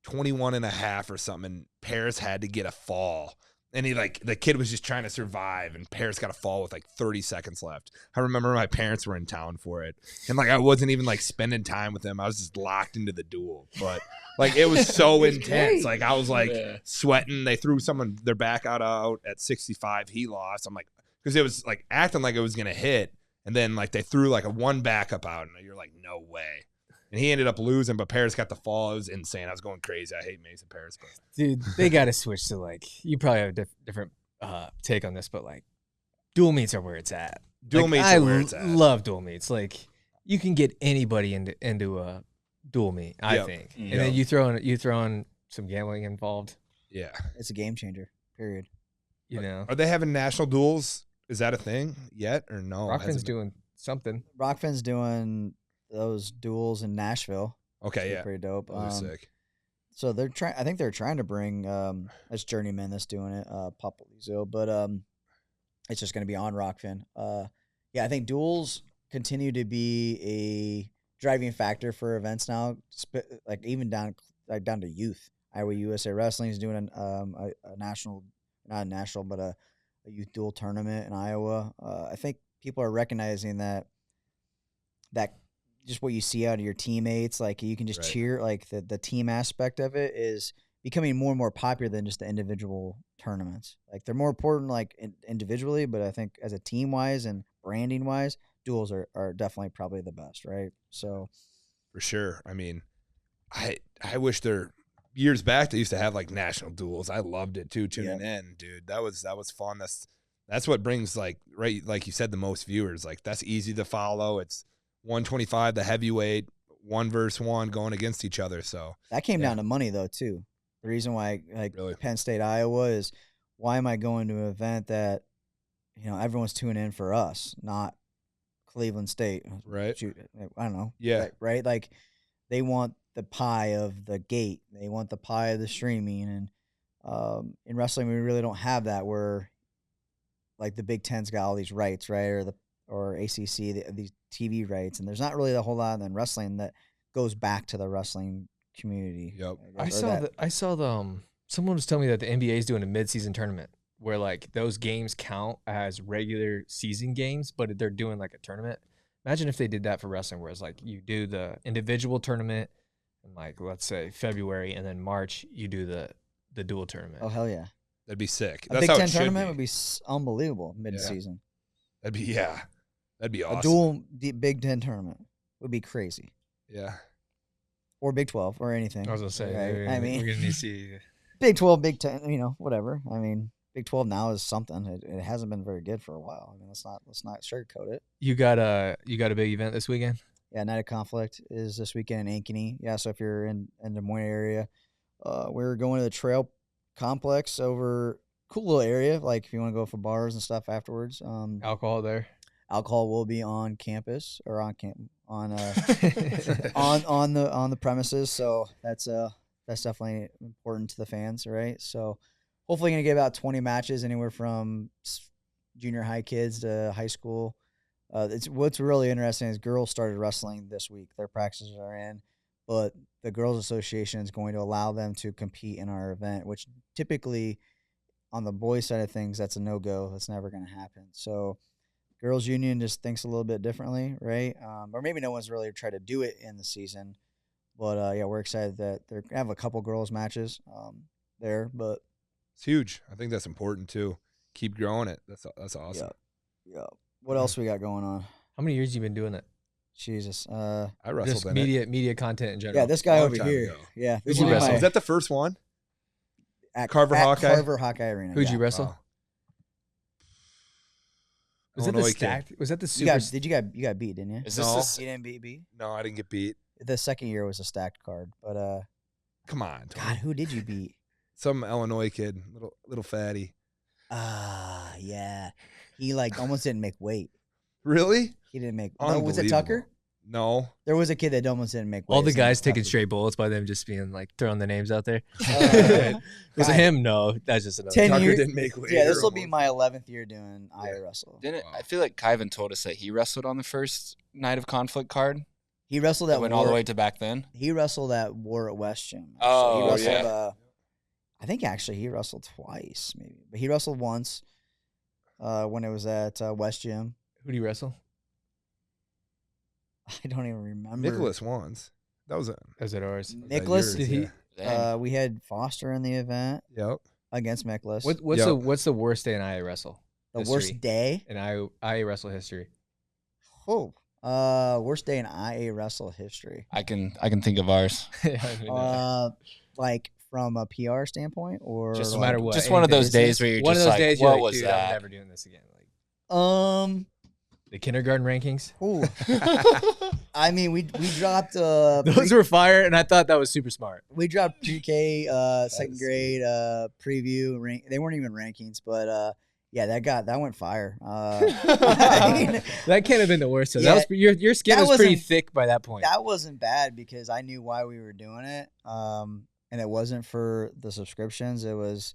21.5 or something. And Paris had to get a fall. And the kid was just trying to survive, and Paris got a fall with like 30 seconds left. I remember my parents were in town for it, and like I wasn't even like spending time with them. I was just locked into the duel, but like it was so intense. Like I was like sweating. They threw their back out at 65. He lost. I'm like, because it was like acting like it was gonna hit, and then like they threw like a one backup out, and you're like, no way. And he ended up losing, but Paris got the fall. It was insane. I was going crazy. I hate Mason Paris. But.
Dude, they got to switch to like, you probably have a different take on this, but like dual meets are where it's at.
Dual meets are where it's at.
I love dual meets. Like you can get anybody into a dual meet, I think. And then you throw in some gambling involved.
Yeah.
It's a game changer, period.
Are they having national duels? Is that a thing yet or no?
Rockfin's doing something.
Rockfin's doing those duels in Nashville.
Okay, yeah.
Pretty dope.
Those are sick.
So they're trying. I think they're trying to bring as Journeyman that's doing it, Papalizio, but it's just going to be on Rockfin. Yeah, I think duels continue to be a driving factor for events now. Like even down to youth. Iowa USA Wrestling is doing a national, not a national, but a youth duel tournament in Iowa. I think people are recognizing that just what you see out of your teammates, like you can just cheer, like the team aspect of it is becoming more and more popular than just the individual tournaments. Like they're more important like individually, but I think as a team wise and branding wise, duels are definitely probably the best, right? So
for sure. I mean, I wish years back they used to have like national duels. I loved it too, tuning in, dude. That was fun. That's what brings like you said, the most viewers. Like that's easy to follow. It's 125, the heavyweight, 1 versus 1 going against each other. So
that came down to money though too. The reason why Penn State, Iowa is why am I going to an event that everyone's tuning in for us, not Cleveland State,
right?
Shoot, I don't know.
Yeah,
right. Like they want the pie of the gate. They want the pie of the streaming, and in wrestling we really don't have that. Where like the Big Ten's got all these rights, right, or ACC these TV rights, and there's not really a whole lot in wrestling that goes back to the wrestling community.
Yep.
I saw someone was telling me that the NBA is doing a mid-season tournament where like those games count as regular season games, but they're doing like a tournament. Imagine if they did that for wrestling, where it's like you do the individual tournament in like let's say February, and then March you do the dual tournament.
Oh hell yeah,
that'd be sick.
That's Big Ten tournament would be unbelievable mid-season.
That'd be awesome.
A dual Big Ten tournament would be crazy.
Yeah.
Or Big 12 or anything.
I was gonna say.
Right?
We're gonna need to see
Big 12, Big 10. Whatever. I mean, Big 12 now is something. It hasn't been very good for a while. I mean, let's not sugarcoat it.
You got a big event this weekend?
Yeah, Night of Conflict is this weekend in Ankeny. Yeah, so if you're in Des Moines area, we're going to the Trail Complex over. Cool little area. Like if you want to go for bars and stuff afterwards.
Alcohol there.
Alcohol will be on campus or on the premises, so that's definitely important to the fans, right? So hopefully gonna get about 20 matches, anywhere from junior high kids to high school. What's really interesting is girls started wrestling this week. Their practices are in, but the Girls Association is going to allow them to compete in our event, which typically on the boys side of things, that's a no-go. That's never going to happen. So girls union just thinks a little bit differently, right? Or maybe no one's really tried to do it in the season. But yeah, we're excited that they're gonna have a couple girls matches there. But
it's huge. I think that's important too. Keep growing it. That's awesome.
Yeah. What else we got going on?
How many years you been doing it?
Jesus.
I wrestled
Just
in
media content in general.
Yeah, this guy
Long
over
time
here.
ago.
Yeah.
Who'd
This
you
is
wrestle?
my-
Was that the first one?
at
Carver Hawkeye?
Carver Hawkeye Arena.
Who'd
yeah.
you wrestle?
Wow.
Was that the
Illinois kid.
stacked? Was that the
You
super?
got beat, didn't you?
Is
No.
this
You didn't beat B?
No, I didn't get beat.
The second year was a stacked card. But
Come on, Tony.
God, who did you beat?
Some Illinois kid, little fatty.
Yeah. He almost didn't make weight.
Really?
He didn't make. No, was it
Unbelievable.
Tucker?
No.
There was a kid that almost didn't make weight.
All the
His name
guys
was
taking
Tucker.
straight bullets by them just being like throwing the names out there. Was it
God.
him? No, that's just another.
10
Tucker
years.
didn't make weight.
Yeah, this
or
will be
almost.
my 11th year doing IA wrestle.
didn't
Wow.
I feel like Kyvan told us that he wrestled on the first Night of Conflict card.
He wrestled
That
at
went
War.
all the way to back then.
He wrestled at War at West Gym.
Oh,
he wrestled,
yeah.
I think actually he wrestled twice, maybe, but he wrestled once when it was at West Gym.
Who do you wrestle?
I don't even remember.
Nicholas once. That was a.
Was it ours?
Nicholas,
Did he?
Dang.
we had Foster in the event
Yep.
against Nicholas.
What's the worst day in IA wrestle?
the
history?
worst day?
In IA wrestle history.
Oh, worst day in IA wrestle history.
I can think of ours.
Like from a PR standpoint, or
Just
no
like,
matter what.
Just one of those
anything.
days where you're
One
just
of those
like,
days you're
what
like,
was
dude,
that?
I'm never doing this again. Like
Um.
the kindergarten rankings.
Ooh. I mean, we dropped.
Those were fire, and I thought that was super smart.
We dropped pre-K, second
is-
grade preview. They weren't even rankings, but yeah, that went fire.
That can't have been the worst. So
Yeah,
that was your skin
that
was pretty
wasn't-
thick by that point.
That wasn't bad because I knew why we were doing it. And it wasn't for the subscriptions. It was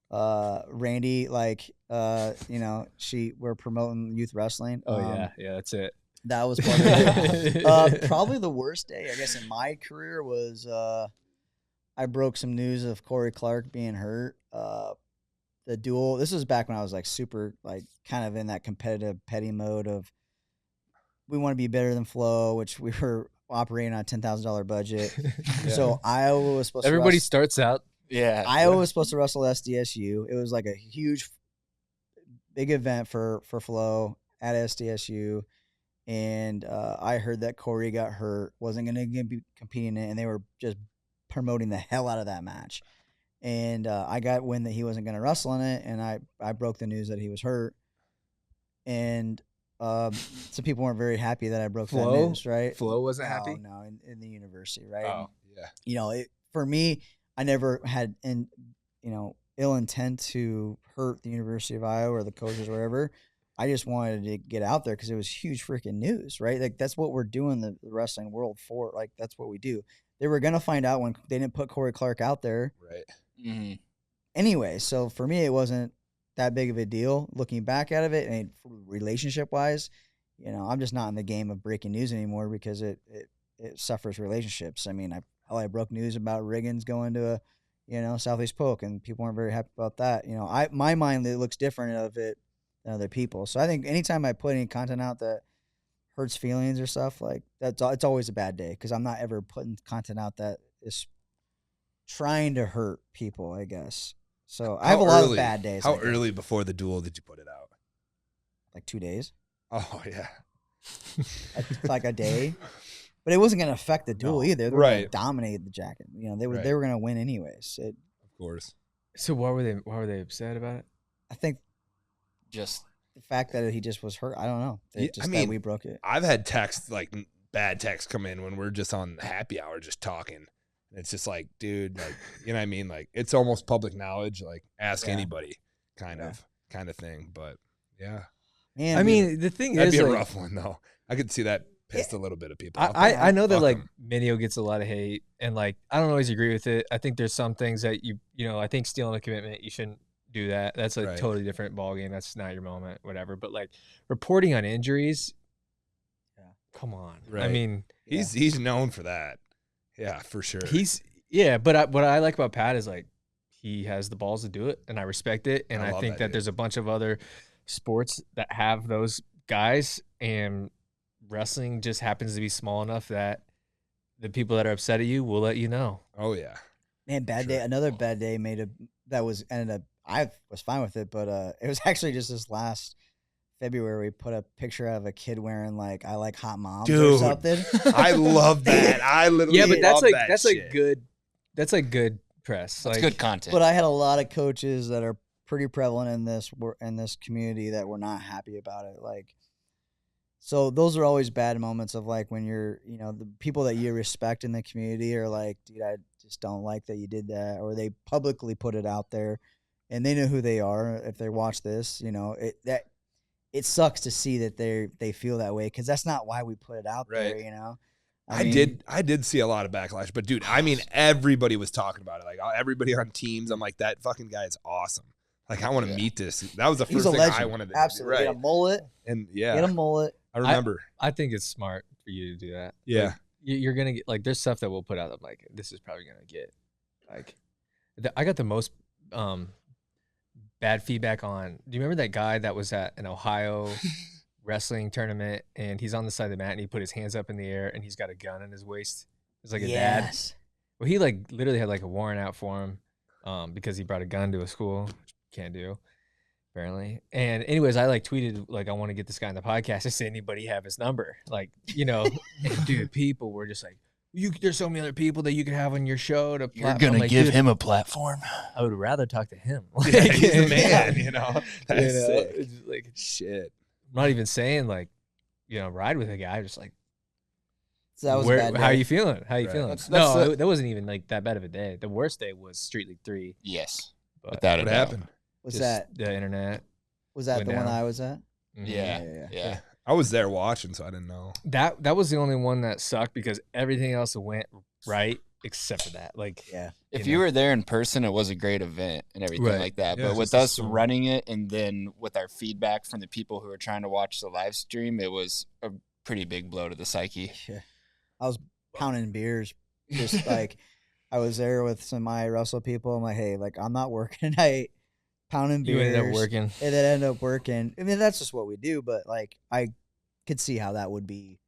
Randy, we're promoting youth wrestling.
Oh yeah, that's it.
That was part of it. Probably the worst day, I guess, in my career was I broke some news of Corey Clark being hurt. The duel. This was back when I was super kind of in that competitive petty mode of we want to be better than Flo, which we were operating on a $10,000 budget. So Iowa was supposed
Everybody
to
starts out.
Yeah.
Iowa was supposed to wrestle SDSU. It was like a huge, big event for Flo at SDSU. And I heard that Corey got hurt, wasn't going to be competing in it, and they were just promoting the hell out of that match. And I got wind that he wasn't going to wrestle in it, and I broke the news that he was hurt. And some people weren't very happy that I broke that news, right?
Flo wasn't happy.
No, in the university, right?
Oh.
Yeah.
For me, I never had ill intent to hurt the University of Iowa or the coaches or whatever. I just wanted to get out there because it was huge freaking news, right? Like that's what we're doing the wrestling world for. Like that's what we do. They were gonna find out when they didn't put Corey Clark out there
Right.
Mm-hmm.
anyway. So for me, it wasn't that big of a deal. Looking back at it, and relationship wise, I'm just not in the game of breaking news anymore because it suffers relationships. I mean, I broke news about Riggins going to Southeast Polk, and people weren't very happy about that. My mind, it looks different of it than other people. So I think anytime I put any content out that hurts feelings or stuff like that, it's always a bad day because I'm not ever putting content out that is trying to hurt people, I guess. So I have a lot of bad days.
How
like that.
early before the duel did you put it out?
Like 2 days,
Oh yeah.
like a day. But it wasn't going to affect the duel
No.
either. They were going to
Right.
dominate the jacket. They were
Right.
going to win anyways.
Of course.
So why were they upset about it?
I think
Just
the fact that he just was hurt. I don't know.
Yeah,
Just
I
that
mean,
we broke it.
I've had texts bad texts come in when we're just on happy hour just talking. And it's just like, dude, you know what I mean? Like it's almost public knowledge, like ask
Yeah.
anybody kind of thing. But yeah.
Man,
I mean, the thing
That'd
is,
be a
like,
rough one though. I could see that pissed a little bit of people. off.
I know that
Fuck
like
'em.
Minio gets a lot of hate, and like I don't always agree with it. I think there's some things that I think stealing a commitment, you shouldn't do that. That's a
Right.
totally different ballgame. That's not your moment, whatever. But like reporting on injuries, come on. I
Right.
mean,
He's known for that. Yeah, for sure.
But what I like about Pat is like he has the balls to do it, and I respect it. And
I
I
love
think
that
that
dude.
there's a bunch of other sports that have those guys, and wrestling just happens to be small enough that the people that are upset at you will let you know.
Oh yeah.
Man, bad
Sure.
day. Another bad day ended up. I was fine with it, but it was actually just this last February. We put a picture of a kid wearing like "I like hot moms" or
Dude,
something.
I love that. I literally
Yeah, but that's
love
like
that
that's
shit.
like good. That's like good press.
That's
like,
good content.
But I had a lot of coaches that are pretty prevalent in this community that were not happy about it. Like, so those are always bad moments of like when you're, the people that you respect in the community are like, dude, I just don't like that you did that, or they publicly put it out there, and they know who they are. If they watch this, it sucks to see that they feel that way, because that's not why we put it out there.
Right.
I mean,
I did see a lot of backlash, but dude, I mean, everybody was talking about it. Like everybody on teams, I'm like, that fucking guy is awesome. Like, I want to meet this. That was the
he's
first
a
thing
legend.
I wanted to
Absolutely.
do.
Get a mullet.
And yeah,
Get a mullet.
I remember.
I think it's smart for you to do that.
Yeah.
Like, you're gonna get like there's stuff that we'll put out. I'm like, this is probably gonna get like. I got the most bad feedback on. Do you remember that guy that was at an Ohio wrestling tournament, and he's on the side of the mat and he put his hands up in the air and he's got a gun in his waist? It's like a dad. Well, he like literally had like a warrant out for him because he brought a gun to a school, which you can't do apparently. And anyways, I like tweeted like, I want to get this guy on the podcast. I said, anybody have his number? Like, and dude, people were just like, there's so many other people that you could have on your show to
You're gonna give him a platform.
I would rather talk to him.
Yeah, he's the man, That's sick.
It's like,
Shit.
I'm not even saying like, ride with a guy. Just like,
So that was a bad day.
how are you feeling? How are you
Right.
feeling?
That's
that wasn't even like that bad of a day. The worst day was Street League 3.
Yes,
But
without a
What
doubt.
happened?
Was
just
that
the internet?
the
went
one
down?
I was at?
Mhm.
Yeah.
I was there watching, so I didn't know.
That was the only one that sucked because everything else went right except for that. Like,
Yeah.
If you were there in person, it was a great event and everything
Right.
like that.
Yeah,
But with
just a
us
school.
running it and then with our feedback from the people who were trying to watch the live stream, it was a pretty big blow to the psyche.
Yeah. I was pounding beers, just like I was there with some of my Wrestle people. I'm like, hey, like I'm not working tonight. Pounding
you
beers.
ended up working.
And then ended up working. I mean, that's just what we do. But like, I could see how that would be,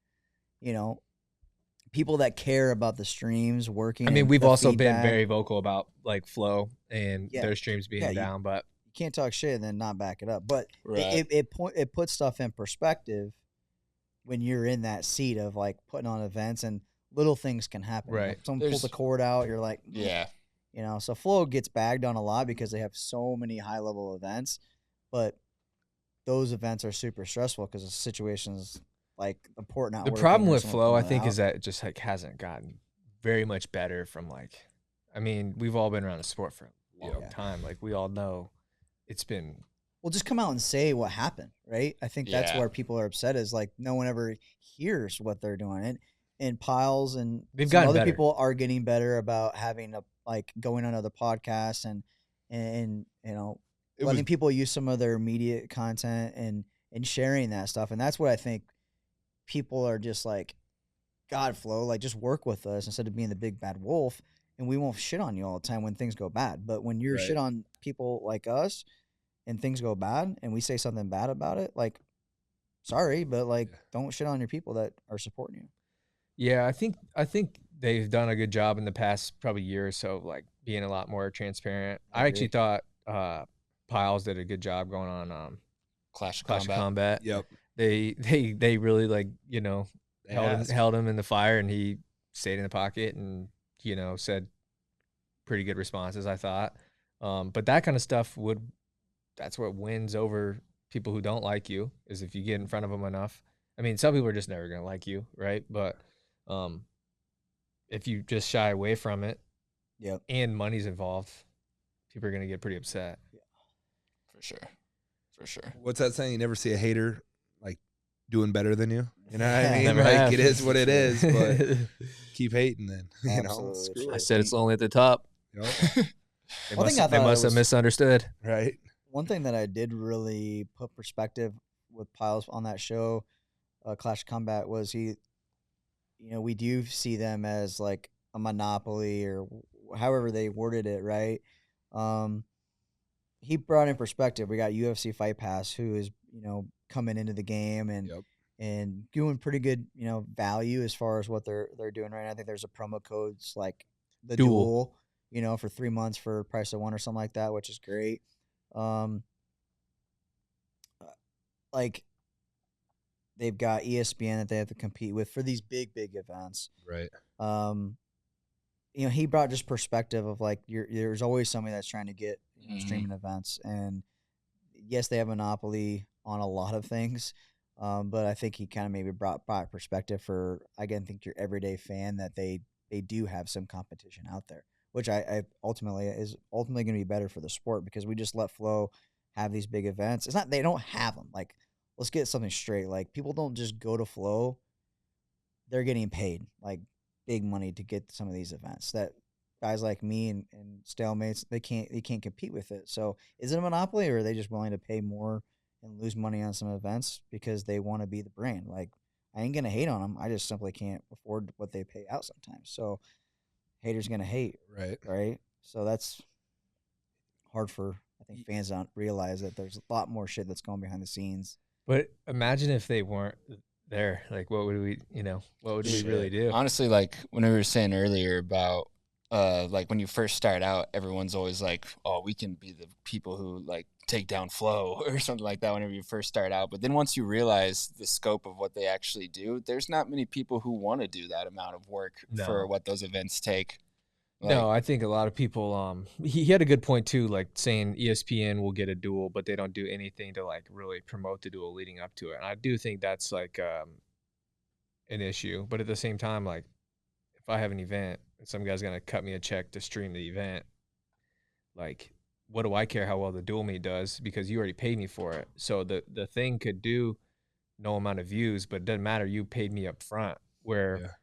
people that care about the streams working.
I mean,
and
we've
the
also been
feedback.
very vocal about like flow and
Yeah.
their streams being
Yeah, you-
down, but
You can't talk shit and then not back it up. But
Right.
it puts stuff in perspective when you're in that seat of like putting on events, and little things can happen.
Right.
Like, someone pulls
There's-
the cord out, you're like,
Yeah.
So Flow gets bagged on a lot because they have so many high level events, but those events are super stressful because the situations like the port not
the
working
problem
or
with
someone
flow, I
pulling it
think,
out.
is that it just like hasn't gotten very much better from like, I mean, we've all been around the sport for a long
Yeah.
time. Like we all know it's been
Well, just come out and say what happened, right? I think that's
Yeah.
where people are upset, is like no one ever hears what they're doing. And Piles and
They've
some
gotten
other
better.
people are getting better about having going on other podcasts and
It
letting
was
people use some of their media content and sharing that stuff. And that's what I think people are just like, God, Flo, like just work with us instead of being the big bad wolf, and we won't shit on you all the time when things go bad. But when you're
Right.
shit on people like us and things go bad and we say something bad about it, like, sorry, but like,
Yeah.
don't shit on your people that are supporting you.
Yeah, I think they've done a good job in the past probably year or so of like being a lot more transparent.
I
I actually
agree.
thought Piles did a good job going on
Clash of
Clash of
Combat.
Combat.
Yep.
They really like,
They
held
asked.
him in the fire, and he stayed in the pocket and said pretty good responses, I thought. But that kind of stuff that's what wins over people who don't like you, is if you get in front of them enough. I mean, some people are just never gonna like you, right? But if you just shy away from it
Yep.
and money's involved, people are gonna get pretty upset.
For sure. For sure.
What's that saying? You never see a hater like doing better than you. You know what I mean?
Never
Like
have.
it is what it is, but keep hating then.
Absolutely.
Screw
I
it.
said it's only at the top.
Yep.
They
One thing
must,
I
they
thought
must have
was-
misunderstood.
Right.
One thing that I did really put perspective with Piles on that show, Clash of Combat, was we do see them as like a monopoly or however they worded it, right? he brought in perspective. We got UFC Fight Pass, who is coming into the game and doing pretty good value as far as what they're doing right now. I think there's a promo codes like the duel for 3 months for price of one or something like that, which is great. Like they've got ESPN that they have to compete with for these big events.
Right.
He brought just perspective of like there's always somebody that's trying to get streaming events, and yes, they have a monopoly on a lot of things, but I think he kind of maybe brought perspective for, again, I think your everyday fan that they do have some competition out there, which I ultimately going to be better for the sport, because we just let Flow have these big events. It's not they don't have them. Like, let's get something straight. Like, people don't just go to Flow; they're getting paid like big money to get some of these events that guys like me and Stalemates, they can't compete with it. So is it a monopoly, or are they just willing to pay more and lose money on some events because they want to be the brand? Like, I ain't going to hate on them. I just simply can't afford what they pay out sometimes. So haters going to hate. Right. So that's hard for, I think, fans to realize that there's a lot more shit that's going behind the scenes.
But imagine if they weren't there. Like, what would we really do?
Honestly, like when we were saying earlier about like when you first start out, everyone's always like, oh, we can be the people who like take down Flow or something like that whenever you first start out. But then once you realize the scope of what they actually do, there's not many people who want to do that amount of work for what those events take.
Like, no, I think a lot of people, he had a good point too, like saying ESPN will get a duel, but they don't do anything to like really promote the duel leading up to it. And I do think that's like an issue. But at the same time, like, if I have an event and some guy's going to cut me a check to stream the event, like, what do I care how well the dual meet does, because you already paid me for it. So the thing could do no amount of views, but it doesn't matter. You paid me up front, where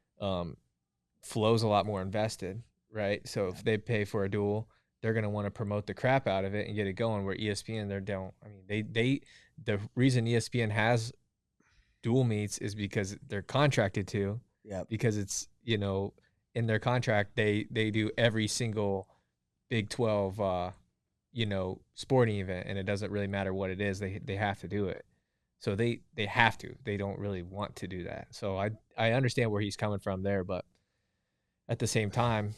Flow's a lot more invested, right? So if they pay for a duel, they're going to want to promote the crap out of it and get it going, where ESPN, the reason ESPN has dual meets is because they're contracted to.
Yeah.
Because it's, in their contract, they do every single Big 12, sporting event, and it doesn't really matter what it is. They have to do it. So they have to. They don't really want to do that. So I understand where he's coming from there, but at the same time,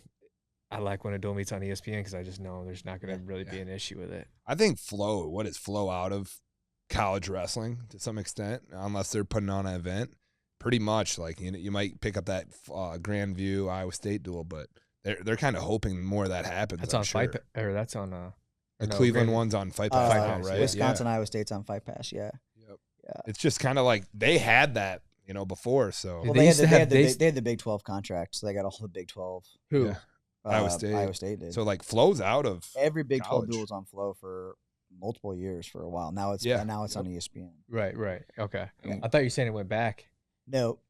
I like when a dual meet's on ESPN, because I just know there's not going to really be an issue with it.
I think what is Flow out of college wrestling to some extent, unless they're putting on an event. Pretty much, like, you might pick up that Grandview Iowa State duel, but they're kind of hoping more of that happens.
That's on Fight, or that's on
the Cleveland one's on Fight Pass, right?
Wisconsin, Iowa State's on Fight Pass,
Yep. Yeah. It's just kind of like they had that, before. So
they had the Big 12 contract, so they got all the Big 12.
Who?
Yeah. Iowa State
did.
So like Flow's out of
every Big
college.
12 duel was on Flow for multiple years for a while. Now it's on ESPN.
Right. Okay. Yeah. I thought you were saying it went back.
No.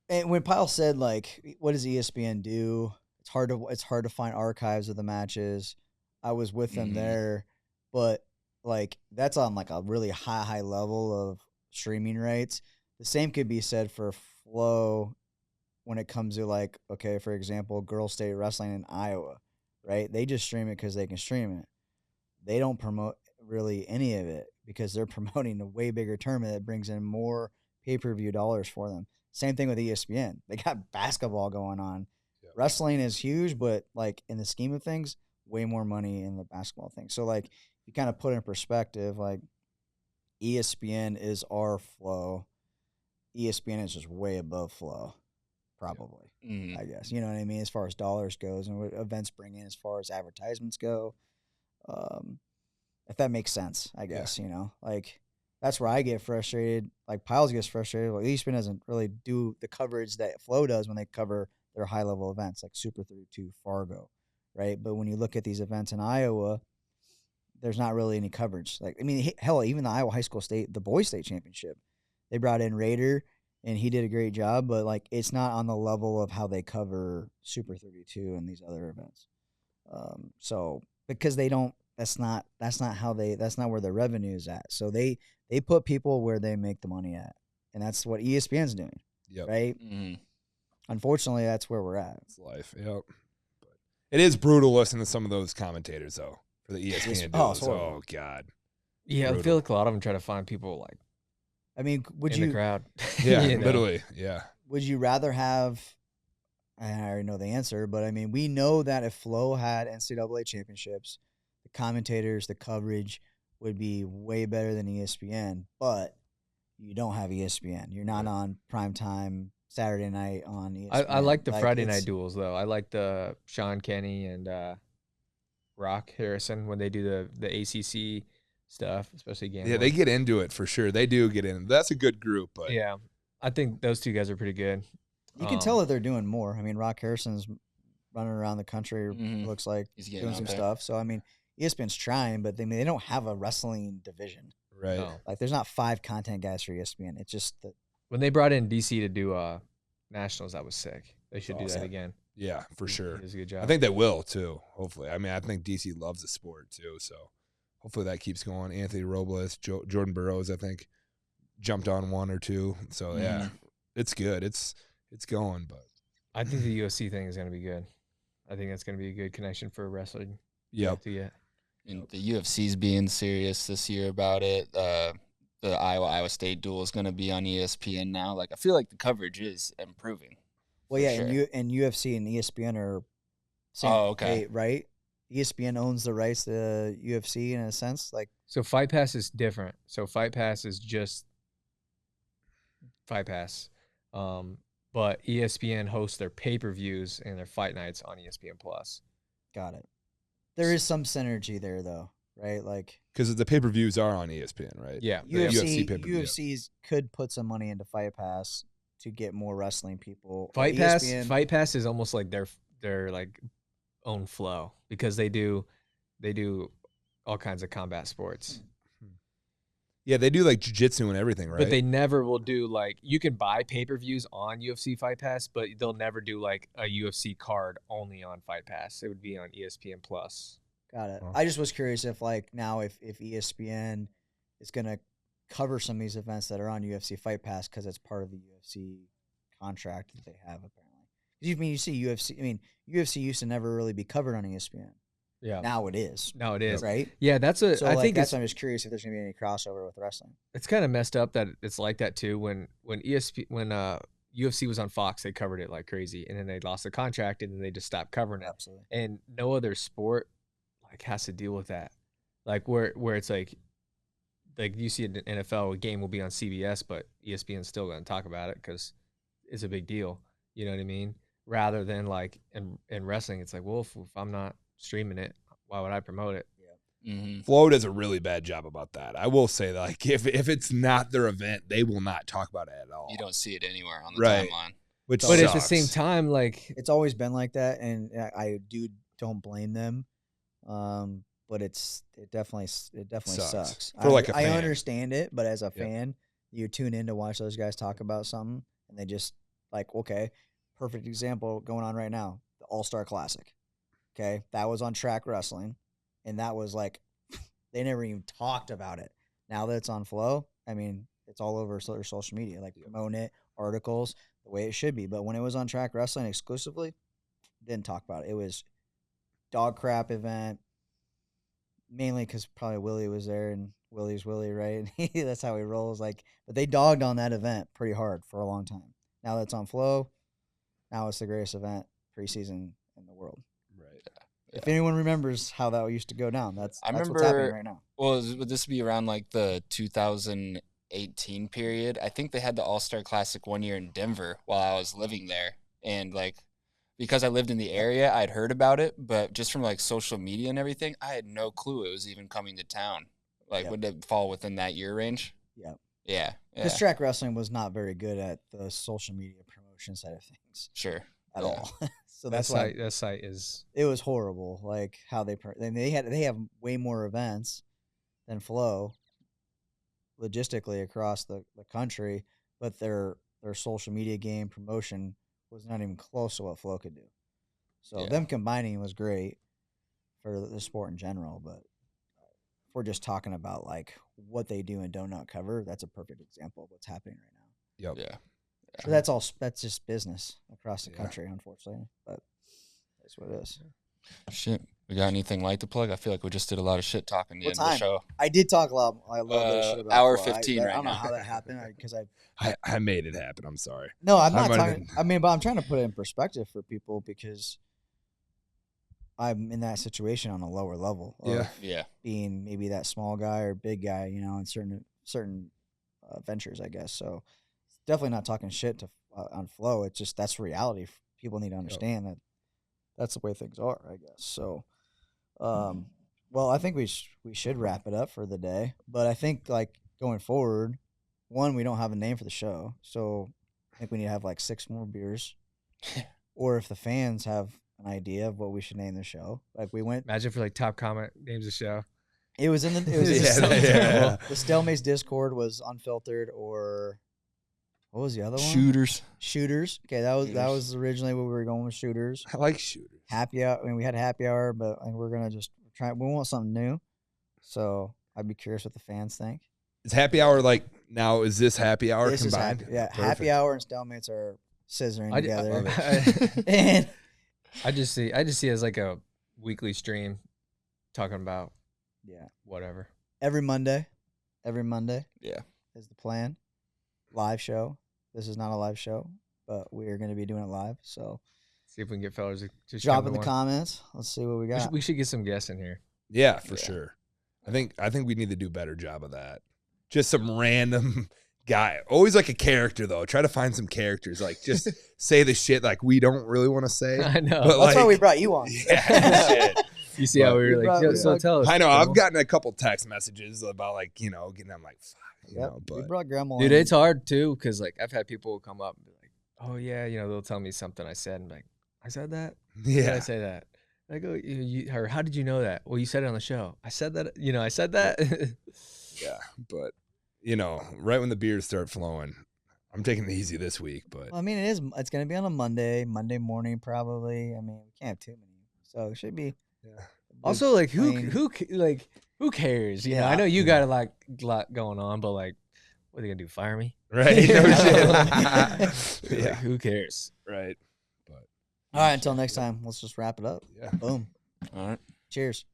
And when Pyle said, like, what does ESPN do? It's hard to find archives of the matches. I was with them there, but like that's on like a really high level of streaming rates. The same could be said for Flow when it comes to, like, okay, for example, Girls State Wrestling in Iowa, right? They just stream it because they can stream it. They don't promote really any of it because they're promoting a way bigger tournament that brings in more pay-per-view dollars for them. Same thing with ESPN. They got basketball going on. Yep. Wrestling is huge, but like in the scheme of things, way more money in the basketball thing. So like you kind of put in perspective, like ESPN is our Flow. ESPN is just way above Flow, probably. Yep. I guess. You know what I mean? As far as dollars goes and what events bring in as far as advertisements go. If that makes sense, I guess, like that's where I get frustrated. Like Piles gets frustrated. Like ESPN doesn't really do the coverage that Flow does when they cover their high level events like Super 32, Fargo, right? But when you look at these events in Iowa, there's not really any coverage. Like, I mean, hell, even the Iowa High School State, the boys state championship, they brought in Raider and he did a great job, but like it's not on the level of how they cover Super 32 and these other events. So because they don't. That's not where their revenue is at. So they put people where they make the money at, and that's what ESPN's doing.
Yep.
Right. Mm-hmm. Unfortunately, that's where we're at.
It's life. Yep. But it is brutal listening to some of those commentators, though. for the ESPN
Oh,
duels.
it's horrible.
Oh God.
Yeah, I
Brutal.
feel like a lot of them try to find people like
I mean, would
in the
you
crowd.
Yeah,
You know?
literally. Yeah.
would you rather have? I already know the answer, but I mean, we know that if Flow had NCAA championships, the commentators, the coverage would be way better than ESPN. But you don't have ESPN. You're not on primetime Saturday night on ESPN.
I like the Friday
it's-
night duels though. I like the Sean Kenny and Rock Harrison when they do the ACC stuff, especially game.
Yeah, they get into it for sure. They do get in. That's a good group, but
Yeah, I think those two guys are pretty good.
You can tell that they're doing more. I mean, Rock Harrison's running around the country. Looks like
He's getting
doing
out
some
there.
stuff. So I mean, ESPN's trying, but they don't have a wrestling division.
right.
No.
Like, there's not 5 content guys for ESPN. It's just that.
When they brought in DC to do nationals, that was sick. They should do that
Awesome.
again.
Yeah, for sure.
He does a good job.
I think they will too. Hopefully, I mean, I think DC loves the sport too, so hopefully that keeps going. Anthony Robles, Jordan Burroughs, I think jumped on 1 or 2. So yeah, it's good. It's going, but
I think the UFC thing is going to be good. I think that's going to be a good connection for wrestling.
yep.
To get.
And the UFC's being serious this year about it. The Iowa State duel is going to be on ESPN now. Like, I feel like the coverage is improving.
Well,
for
yeah,
sure.
and UFC and ESPN are. Same
Oh, okay.
fate, right? ESPN owns the rights to UFC in a sense. Like,
So Fight Pass is different. So Fight Pass is just Fight Pass. But ESPN hosts their pay-per-views and their fight nights on ESPN Plus.
got it. There is some synergy there, though, right? Like,
Because the pay-per-views are on ESPN, right?
Yeah.
The UFC
UFC,
pay-per-view.
UFCs could put some money into Fight Pass to get more wrestling people.
Fight Pass
ESPN
Fight Pass is almost like their like own flow because they do all kinds of combat sports.
Yeah, they do like jiu-jitsu and everything, right?
But they never will do like you can buy pay-per-views on UFC Fight Pass, but they'll never do like a UFC card only on Fight Pass. It would be on ESPN Plus.
Got it.
Huh.
I just was curious if, like, now if ESPN is going to cover some of these events that are on UFC Fight Pass because it's part of the UFC contract that they have, apparently. You see UFC. I mean, UFC used to never really be covered on ESPN.
Yeah.
Now it is.
No, it is.
Right?
Yeah, that's a.
So
I
like,
think
that's
it's
why I'm just curious if there's going to be any crossover with wrestling.
it's kind of messed up that it's like that too. When UFC was on Fox, they covered it like crazy, and then they lost the contract, and then they just stopped covering it.
Absolutely.
And no other sport like has to deal with that. Like where it's like you see an NFL game will be on CBS, but ESPN's still going to talk about it because it's a big deal. You know what I mean? Rather than like in wrestling, it's like, well, if I'm not streaming it, why would I promote it?
Flow does a really bad job about that. I will say, like, if it's not their event, they will not talk about it at all.
You don't see it anywhere on the
Right.
timeline.
Which
But at the
sucks.
same time, like
It's always been like that, and I don't blame them. But it definitely sucks.
For like a
I
fan.
understand it, but as a
Yep.
fan, you tune in to watch those guys talk about something, and they just like, okay, perfect example going on right now, the All-Star Classic. Okay, that was on Track Wrestling, and that was like they never even talked about it. Now that it's on Flow, I mean, it's all over their social media, like promoting it, articles, the way it should be. But when it was on Track Wrestling exclusively, didn't talk about it. It was dog crap event, mainly because probably Willie was there, and Willie's Willie, right? That's how he rolls. Like, but they dogged on that event pretty hard for a long time. Now that it's on Flow, now it's the greatest event preseason in the world.
Right.
If anyone remembers how that used to go down, that's what's happening
remember-
right now.
Well, would this be around like the 2018 period? I think they had the All-Star Classic one year in Denver while I was living there. And like, because I lived in the area, I'd heard about it, but just from like social media and everything, I had no clue it was even coming to town. Like,
Yep.
would it fall within that year range?
Yep.
Yeah.
Because Track Wrestling was not very good at the social media promotion side of things
Sure.
at
Yeah.
all. So that's why
that site is
it was horrible. Like how they have way more events than Flow logistically across the country, but their social media game promotion was not even close to what Flow could do. So
Yeah.
them combining was great for the sport in general, but if we're just talking about like what they do and do not cover, that's a perfect example of what's happening right now.
Yep.
Yeah.
So that's just business across the
Yeah.
country, unfortunately. But that's what it is.
Shit. We got anything light to plug? I feel like we just did a lot of shit talking the end of the show.
I did talk a lot. I love this shit about
hour
Flo.
15
I
right
don't know
now.
how that happened because
I made it happen. I'm sorry.
No, I'm not talking. I mean, but I'm trying to put it in perspective for people because I'm in that situation on a lower level.
Yeah.
Being maybe that small guy or big guy, you know, in certain ventures, I guess. So definitely not talking shit to on Flo. It's just that's reality. People need to understand that that's the way things are, I guess. So, well, I think we should wrap it up for the day. But I think like going forward, one, we don't have a name for the show, so I think we need to have like 6 more beers. Or if the fans have an idea of what we should name the show, like we went.
Imagine for like top comment names of the show.
It was in the. It was the Stalemates Discord was unfiltered, or what was the other one? Shooters. Okay, that was originally what we were going with. Shooters.
I like shooters.
Happy hour. I mean, we had happy hour, but I think we're gonna just try. We want something new, so I'd be curious what the fans think.
Is happy hour like now? Is this happy hour
this
combined?
Is happy hour and Stalemates are scissoring together.
And I just see it as like a weekly stream talking about whatever.
Every Monday.
Yeah,
is the plan. Live show. This is not a live show, but we are going to be doing it live. So
see if we can get fellas to just
drop in the comments. Let's see what we got.
We should get some guests in here.
Yeah, for sure. I think we need to do a better job of that. Just some random guy. Always like a character though. Try to find some characters. Like just say the shit like we don't really want to say.
I know.
But that's why we brought you on.
Yeah. Shit.
You see how we were like, so tell us.
I know. I've gotten a couple text messages about like, getting them like, fuck, you know, but
we brought grandma.
Dude, it's hard too because like I've had people come up and be like, oh yeah, they'll tell me something I said and be like, I said that.
Yeah,
did I say that. I go, or how did you know that? Well, you said it on the show. I said that. I said that.
Yeah, but right when the beers start flowing, I'm taking it easy this week. But
well, I mean, it's going to be on a Monday morning probably. I mean, we can't have too many, so it should be.
Yeah.
Also, like who cares? You know, I know you got a lot going on, but like, what are they gonna do? Fire me?
Right? No shit.
Like, who cares?
Right. But
all right, until next time, let's just wrap it up.
Yeah.
Boom.
All right.
Cheers.